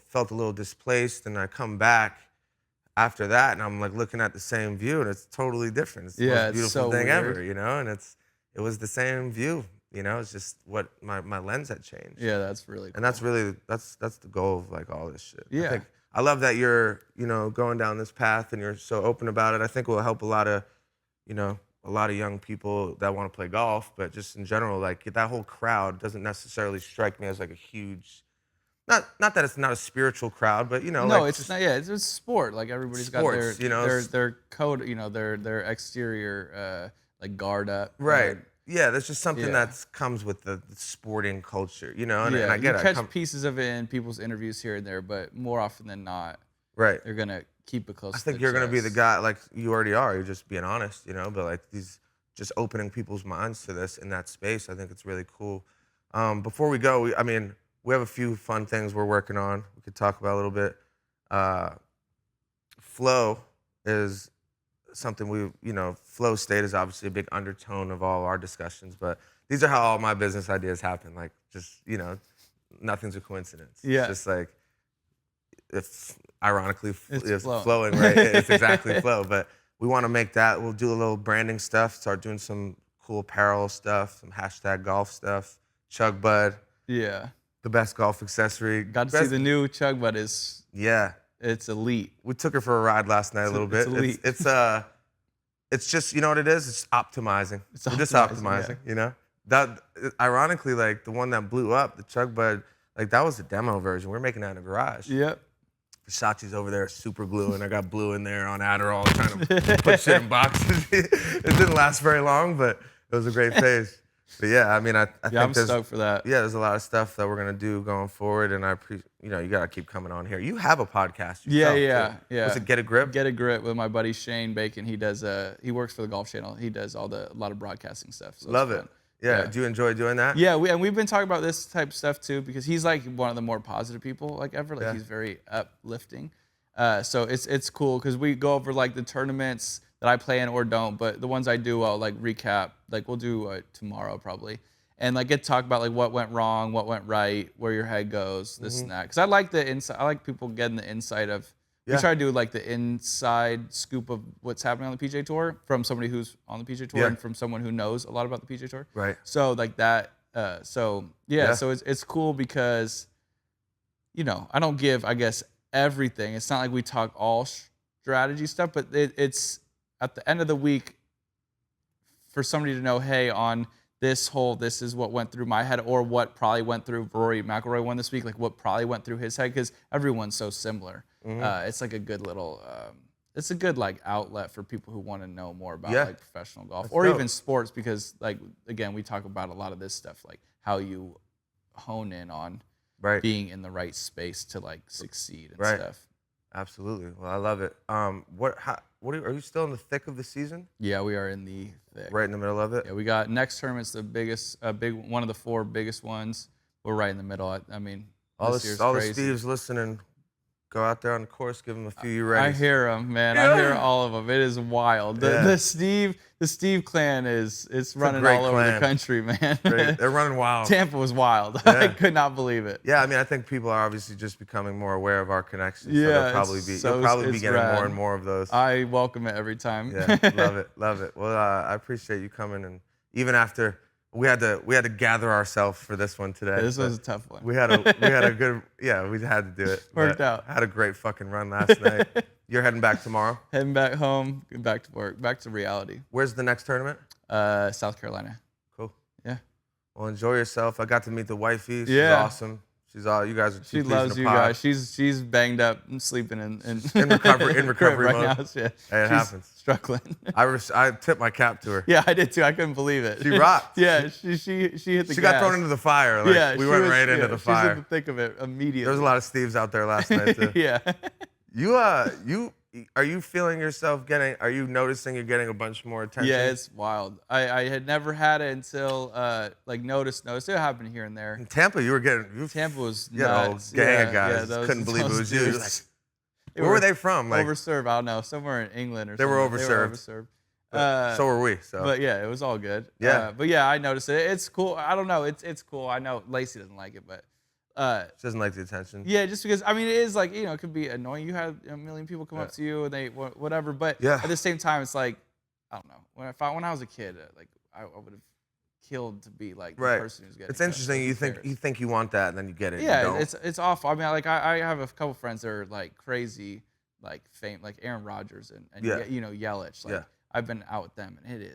felt a little displaced, and I come back after that, and I'm like looking at the same view, and it's totally different. It's the most beautiful thing ever, and it was the same view, it's just what my lens had changed. Yeah, that's really cool. And that's really, that's the goal of like all this shit. Yeah. I love that you're, going down this path and you're so open about it. I think it will help a lot of young people that want to play golf, but just in general, like that whole crowd doesn't necessarily strike me as like a huge, not that it's not a spiritual crowd, but no, like it's not. Yeah, it's a sport. Like everybody's got their code, their exterior like guard up. Right. Yeah, that's just something that comes with the sporting culture, and I get it. You catch pieces of it in people's interviews here and there, but more often than not, they're gonna keep it close. I think you're gonna be the guy, like you already are. You're just being honest, but like just opening people's minds to this in that space. I think it's really cool. Before we go, we have a few fun things we're working on. We could talk about a little bit. Flow is something flow state is obviously a big undertone of all our discussions, but these are how all my business ideas happen. Like just, nothing's a coincidence. Yeah. It's just like, ironically, it's flowing, right? It's exactly flow, but we want to make that. We'll do a little branding stuff, start doing some cool apparel stuff, some hashtag golf stuff, Chug Bud. Yeah. The best golf accessory. Got to see the new Chug Bud is. Yeah. It's elite. We took her for a ride last night a little bit. Elite. It's just, you know what it is? It's optimizing. We're just optimizing, That, ironically, like the one that blew up, the Chug Bud, like that was the demo version. We're making that in the garage. Yep. Versace's over there super glue, and I got blue in there on Adderall trying to put shit in boxes. It didn't last very long, but it was a great phase. But yeah, I think I'm stoked for that. Yeah, there's a lot of stuff that we're gonna do going forward, and you gotta keep coming on here. You have a podcast yourself, too. Yeah. Was it Get a Grip? Get a Grip with my buddy Shane Bacon. He does he works for the Golf Channel. He does a lot of broadcasting stuff. So love it. Yeah. Do you enjoy doing that? Yeah, we've been talking about this type of stuff too because he's like one of the more positive people like ever. Like he's very uplifting. So it's cool because we go over like the tournaments that I play in or don't, but the ones I do, I'll like recap. Like we'll do tomorrow probably, and like get to talk about like what went wrong, what went right, where your head goes, this and that. Because I like the inside. I like people getting the insight of. We try to do like the inside scoop of what's happening on the PGA Tour from somebody who's on the PGA Tour and from someone who knows a lot about the PGA Tour. Right. So like that. So it's cool because, you know, I don't give, I guess, everything. It's not like we talk all strategy stuff, but it's at the end of the week for somebody to know, hey, on this hole, this is what went through my head, or what probably went through Rory McIlroy won this week, like what probably went through his head, because everyone's so similar. It's like a good little, it's a good like outlet for people who want to know more about like professional golf or even sports, because like, again, we talk about a lot of this stuff, like how you hone in on being in the right space to like succeed and stuff. Absolutely. Well, I love it. Are you still in the thick of the season? Yeah, we are in the thick. Right in the middle of it? Yeah, we got next tournament's the biggest, one of the 4 biggest ones. We're right in the middle. I mean, all the crazy. Steves listening, go out there on the course, give them a few you ready. I hear them, man. I hear all of them. It is wild. The Steve clan it's running all over the country, man. They're running wild. Tampa was wild. I could not believe it. Yeah, I mean, I think people are obviously just becoming more aware of our connections. Yeah, so you'll probably be getting more and more of those. I welcome it every time. Yeah, love it. Well, I appreciate you coming, and even after we had to gather ourselves for this one today. This was a tough one. We had a good we had to do it. Worked out. Had a great fucking run last night. You're heading back tomorrow? Heading back home, back to work, back to reality. Where's the next tournament? South Carolina. Cool. Yeah. Well, enjoy yourself. I got to meet the wifey. She's awesome. She's all you guys are. She loves you guys. She's banged up and sleeping in recovery right mode. now. Yeah. Hey, it happens. Struggling. I tipped my cap to her. Yeah, I did too. I couldn't believe it. She rocked. Yeah, she hit the gas. She got thrown into the fire. Like, we went right into the fire. She was in the thick of it immediately. There was a lot of Steves out there last night too. Yeah. Are you feeling yourself are you noticing you're getting a bunch more attention? Yeah, it's wild. I had never had it until noticed. It happened here and there. In Tampa, Tampa was nuts. You gang of guys. Couldn't believe it was you. Where were they from? Like, overserved. I don't know. Somewhere in England or something. They were overserved. So were we. So. But yeah, it was all good. Yeah. But yeah, I noticed it. It's cool. I don't know. It's cool. I know Lacey doesn't like it, but. She doesn't like the attention. Yeah, just because, I mean, it is like, it could be annoying. You have a million people come up to you and they, whatever. But at the same time, it's like, I don't know. When I was a kid, like, I would have killed to be like the person who's getting it. It's interesting. You think you want that and then you get it. Yeah, you it's awful. I mean, like, I have a couple friends that are like crazy, like fame, like Aaron Rodgers and Yelich. Like, I've been out with them and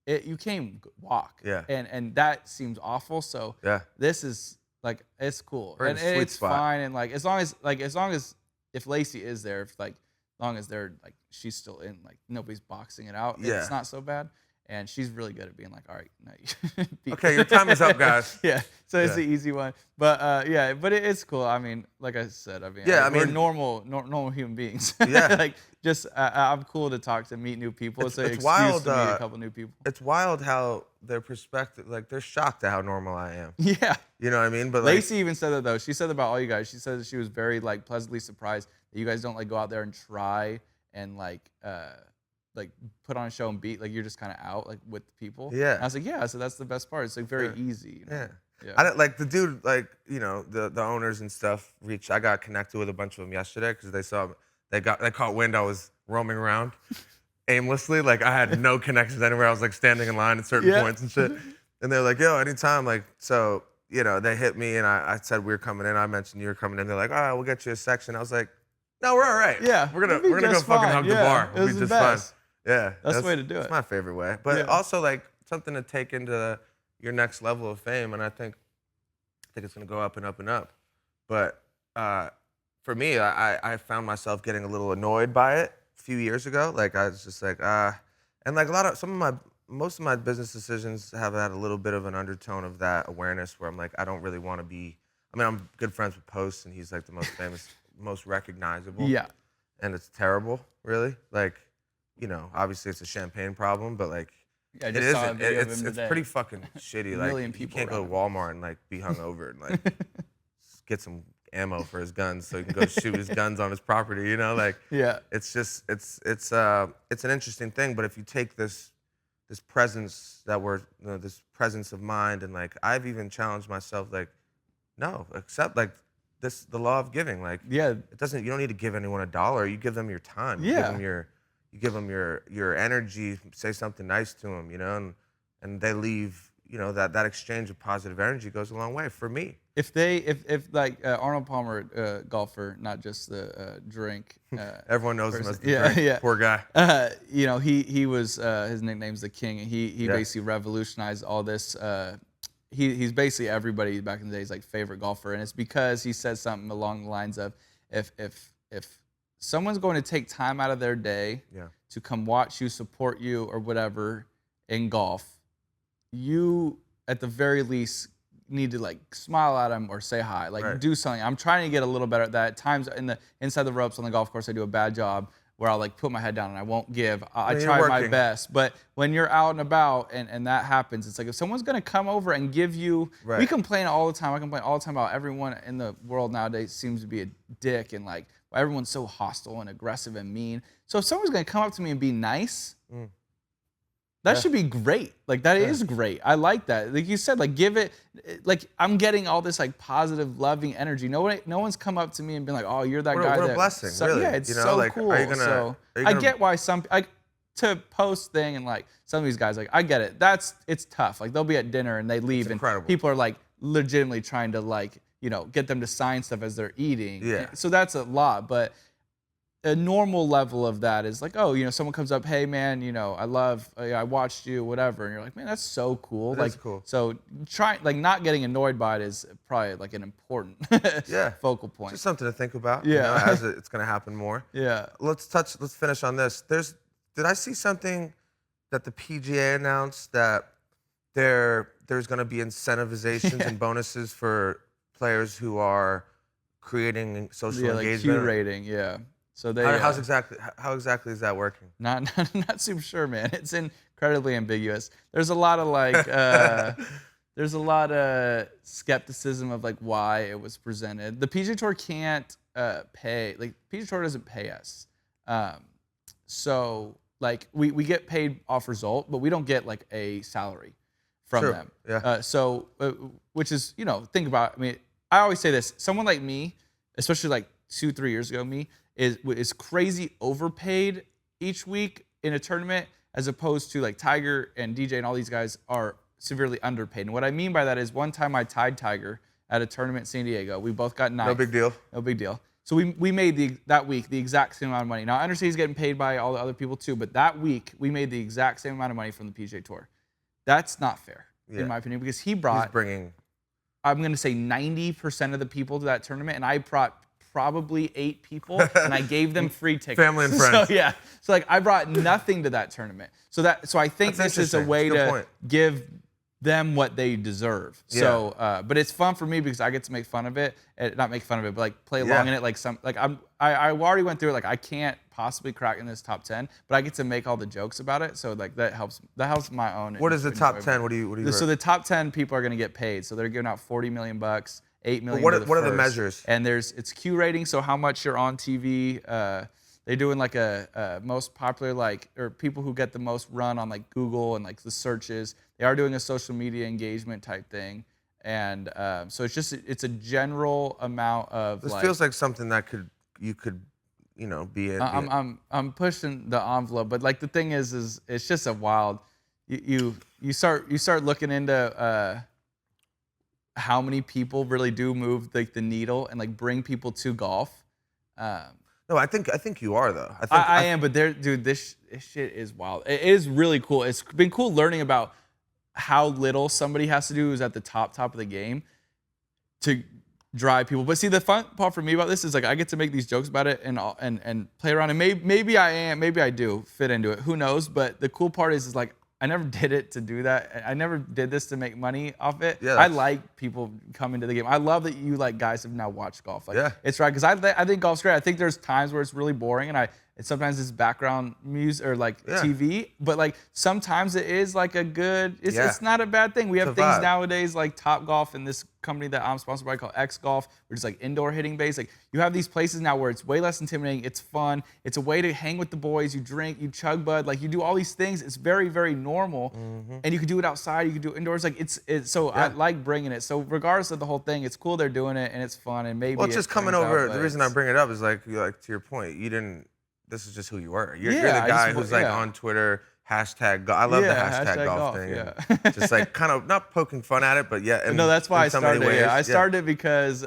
you can't walk. Yeah. And that seems awful. So this is. Like, it's cool and it's fine, and like as long as if Lacey is there, as long as they're like she's still in, like nobody's boxing it out, it's not so bad, and she's really good at being like, all right, no, okay, your time is up, guys. Yeah, so it's the easy one, but but it's cool. I mean, like I said, we're normal human beings. Yeah, like just I'm cool to talk to meet new people. It's an excuse wild, to meet a couple new people. It's wild how their perspective, like they're shocked at how normal I am. Yeah. You know what I mean? But Lacey even said that though. She said about all you guys. She said that she was very like pleasantly surprised that you guys don't like go out there and try and like put on a show and beat. Like you're just kind of out like with the people. Yeah. And I was like, yeah. So that's the best part. It's like very easy. Yeah. I don't like the dude. Like the owners and stuff. I got connected with a bunch of them yesterday because they caught wind I was roaming around aimlessly. Like I had no connections anywhere. I was like standing in line at certain points and shit. And they're like, yo, anytime. Like, so, they hit me and I said we were coming in. I mentioned you were coming in. They're like, all right, we'll get you a section. I was like, no, we're all right. Yeah. We're gonna go fucking hug the bar. It was be the just best. fun. Yeah. That's the way to do it. It's my favorite way. But also like something to take into your next level of fame. And I think it's gonna go up and up and up. But for me, I found myself getting a little annoyed by it a few years ago. Like I was just like, and like most of my business decisions have had a little bit of an undertone of that awareness where I'm like, I don't really want to be, I'm good friends with Post and he's like the most famous, most recognizable. Yeah. And it's terrible, really. Like, obviously it's a champagne problem, but like, it isn't. It's pretty fucking shitty. Like, you can't go to Walmart and like be hungover and like get some ammo for his guns, so he can go shoot his guns on his property. You know, like it's just it's an interesting thing. But if you take this presence that this presence of mind, and like I've even challenged myself, like no, accept like this the law of giving. Like it doesn't. You don't need to give anyone $1. You give them your time. You give them your energy. Say something nice to them. You know, and they leave. You know, that exchange of positive energy goes a long way for me. If like Arnold Palmer, golfer, not just the drink. Everyone knows him as the drink. Yeah. Poor guy. You know, he was his nickname's the King, and he basically revolutionized all this. He's basically everybody back in the day's like favorite golfer, and it's because he said something along the lines of if someone's going to take time out of their day to come watch you, support you, or whatever in golf, you at the very least need to like smile at them or say hi, like do something. I'm trying to get a little better at that. At times inside the ropes on the golf course, I do a bad job where I'll like put my head down and I won't give. I try my best, but when you're out and about and that happens, it's like if someone's gonna come over and give you, we complain all the time. I complain all the time about everyone in the world nowadays seems to be a dick and like everyone's so hostile and aggressive and mean. So if someone's gonna come up to me and be nice, that should be great. Like that is great. I like that. Like you said, like give it. Like I'm getting all this like positive, loving energy. No one's come up to me and been like, "Oh, you're that guy." What a blessing, really. Yeah, it's so like, cool. I get why to post thing and like some of these guys, like I get it. It's tough. Like they'll be at dinner and they leave and people are like legitimately trying to like get them to sign stuff as they're eating. Yeah. So that's a lot, but a normal level of that is like, someone comes up, hey man, I watched you, whatever, and you're like, man, that's so cool. That's cool. So not getting annoyed by it is probably like an important focal point. Just something to think about. Yeah. As it's gonna happen more. Yeah. Let's finish on this. Did I see something that the PGA announced that there's gonna be incentivizations and bonuses for players who are creating social engagement? Like curating, So they how exactly is that working? Not super sure, man. It's incredibly ambiguous. There's a lot of like there's a lot of skepticism of like why it was presented. The PGA Tour can't pay, like PGA Tour doesn't pay us. So like we get paid off result, but we don't get like a salary from them. Yeah. Which is, think about, I mean, I always say this, someone like me, especially like 2-3 years ago, is crazy overpaid each week in a tournament, as opposed to like Tiger and DJ and all these guys are severely underpaid. And what I mean by that is one time I tied Tiger at a tournament in San Diego. We both got ninth. No big deal. So we made that week the exact same amount of money. Now I understand he's getting paid by all the other people too, but that week we made the exact same amount of money from the PGA Tour. That's not fair, in my opinion, because he's bringing, I'm going to say 90% of the people to that tournament, and I brought probably 8 people, and I gave them free tickets. Family and friends. So like I brought nothing to that tournament. So I think this is a way to give them what they deserve. Yeah. So, but it's fun for me because I get to make fun of it, not make fun of it, but like play along in it. Like I already went through it. Like I can't possibly crack in this top 10, but I get to make all the jokes about it. So like that helps my own. What is the top 10? What do you? So the top 10 people are going to get paid. So they're giving out $40 million, $8 million. What are the measures? And it's Q rating. So how much you're on TV. They're doing like a most popular or people who get the most run on like Google and like the searches. They are doing a social media engagement type thing, and so it's a general amount of. This feels like something that you could be in. I'm pushing the envelope, but like the thing is it's just a wild. You start looking into how many people really do move like the needle and like bring people to golf. No, I think you are though. I am, but this shit is wild. It is really cool. It's been cool learning about how little somebody has to do who's at the top of the game to drive people. But see, the fun part for me about this is like I get to make these jokes about it and play around. And maybe I do fit into it. Who knows? But the cool part is like I never did it to do that. I never did this to make money off it. Yeah, I like people coming to the game. I love that you like guys have now watched golf. Like, it's right because I think golf's great. I think there's times where it's really boring, and sometimes it's background music or like TV, but like sometimes it is like a good. It's not a bad thing. We have things nowadays like Top Golf and this company that I'm sponsored by called X Golf, which is like indoor hitting base. Like you have these places now where it's way less intimidating. It's fun. It's a way to hang with the boys. You drink, you chug bud, like you do all these things. It's very, very normal, and you can do it outside. You can do it indoors. Like it's so I like bringing it. So regardless of the whole thing, it's cool they're doing it and it's fun and maybe. Well, it's just coming over. The reason I bring it up is like to your point. You didn't. This is just who you were. You're the guy who's like on Twitter. Hashtag golf. I love the hashtag golf thing. Yeah. Just like kind of not poking fun at it, but no, that's why I started it. Yeah. I started it because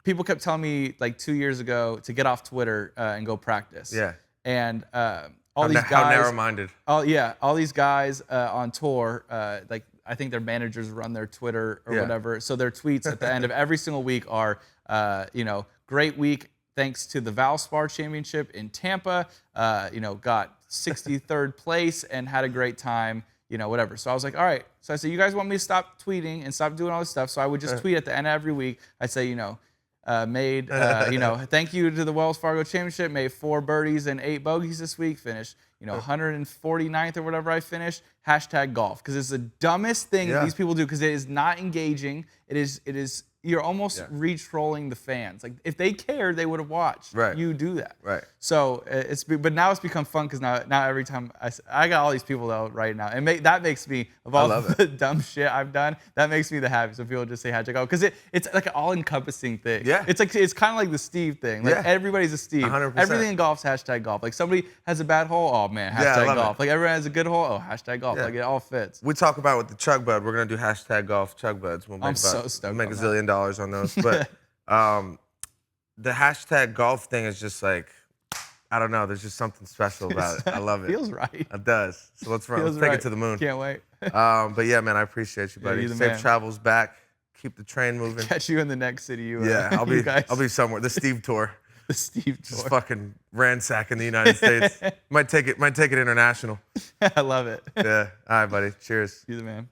people kept telling me like 2 years ago to get off Twitter and go practice. Yeah. And all these guys. How narrow-minded. All these guys on tour, like I think their managers run their Twitter or whatever. So their tweets at the end of every single week are, great week. Thanks to the Valspar Championship in Tampa, got 63rd place and had a great time, whatever. So I was like, all right. So I said, you guys want me to stop tweeting and stop doing all this stuff? So I would just tweet at the end of every week. I'd say, thank you to the Wells Fargo Championship. Made 4 birdies and 8 bogeys this week. Finished, 149th or whatever I finished. Hashtag golf. Because it's the dumbest thing that these people do because it is not engaging. It is. You're almost re-trolling the fans. Like if they cared, they would have watched you do that. Right. So but now it's become fun because now every time I got all these people though right now, and that makes me of all the dumb shit I've done, that makes me the happiest. So people just say hashtag golf because it's like an all-encompassing thing. Yeah. It's kind of like the Steve thing. Like everybody's a Steve. 100%. Everything in golf's hashtag golf. Like somebody has a bad hole, oh man, hashtag golf. Like everyone has a good hole, oh hashtag golf. Like it all fits. We talk about with the chug bud. We're gonna do hashtag golf chug buds. I'm so stoked. We'll make $1 zillion on those. But the hashtag golf thing is just like, I don't know. There's just something special about it. I love it. Feels right. It does. So let's take it to the moon. Can't wait. But yeah, man, I appreciate you, buddy. Safe travels back. Keep the train moving. Catch you in the next city. I'll be somewhere. The Steve tour. The Steve tour. Just fucking ransacking the United States. Might take it international. I love it. Yeah. All right, buddy. Cheers. You the man.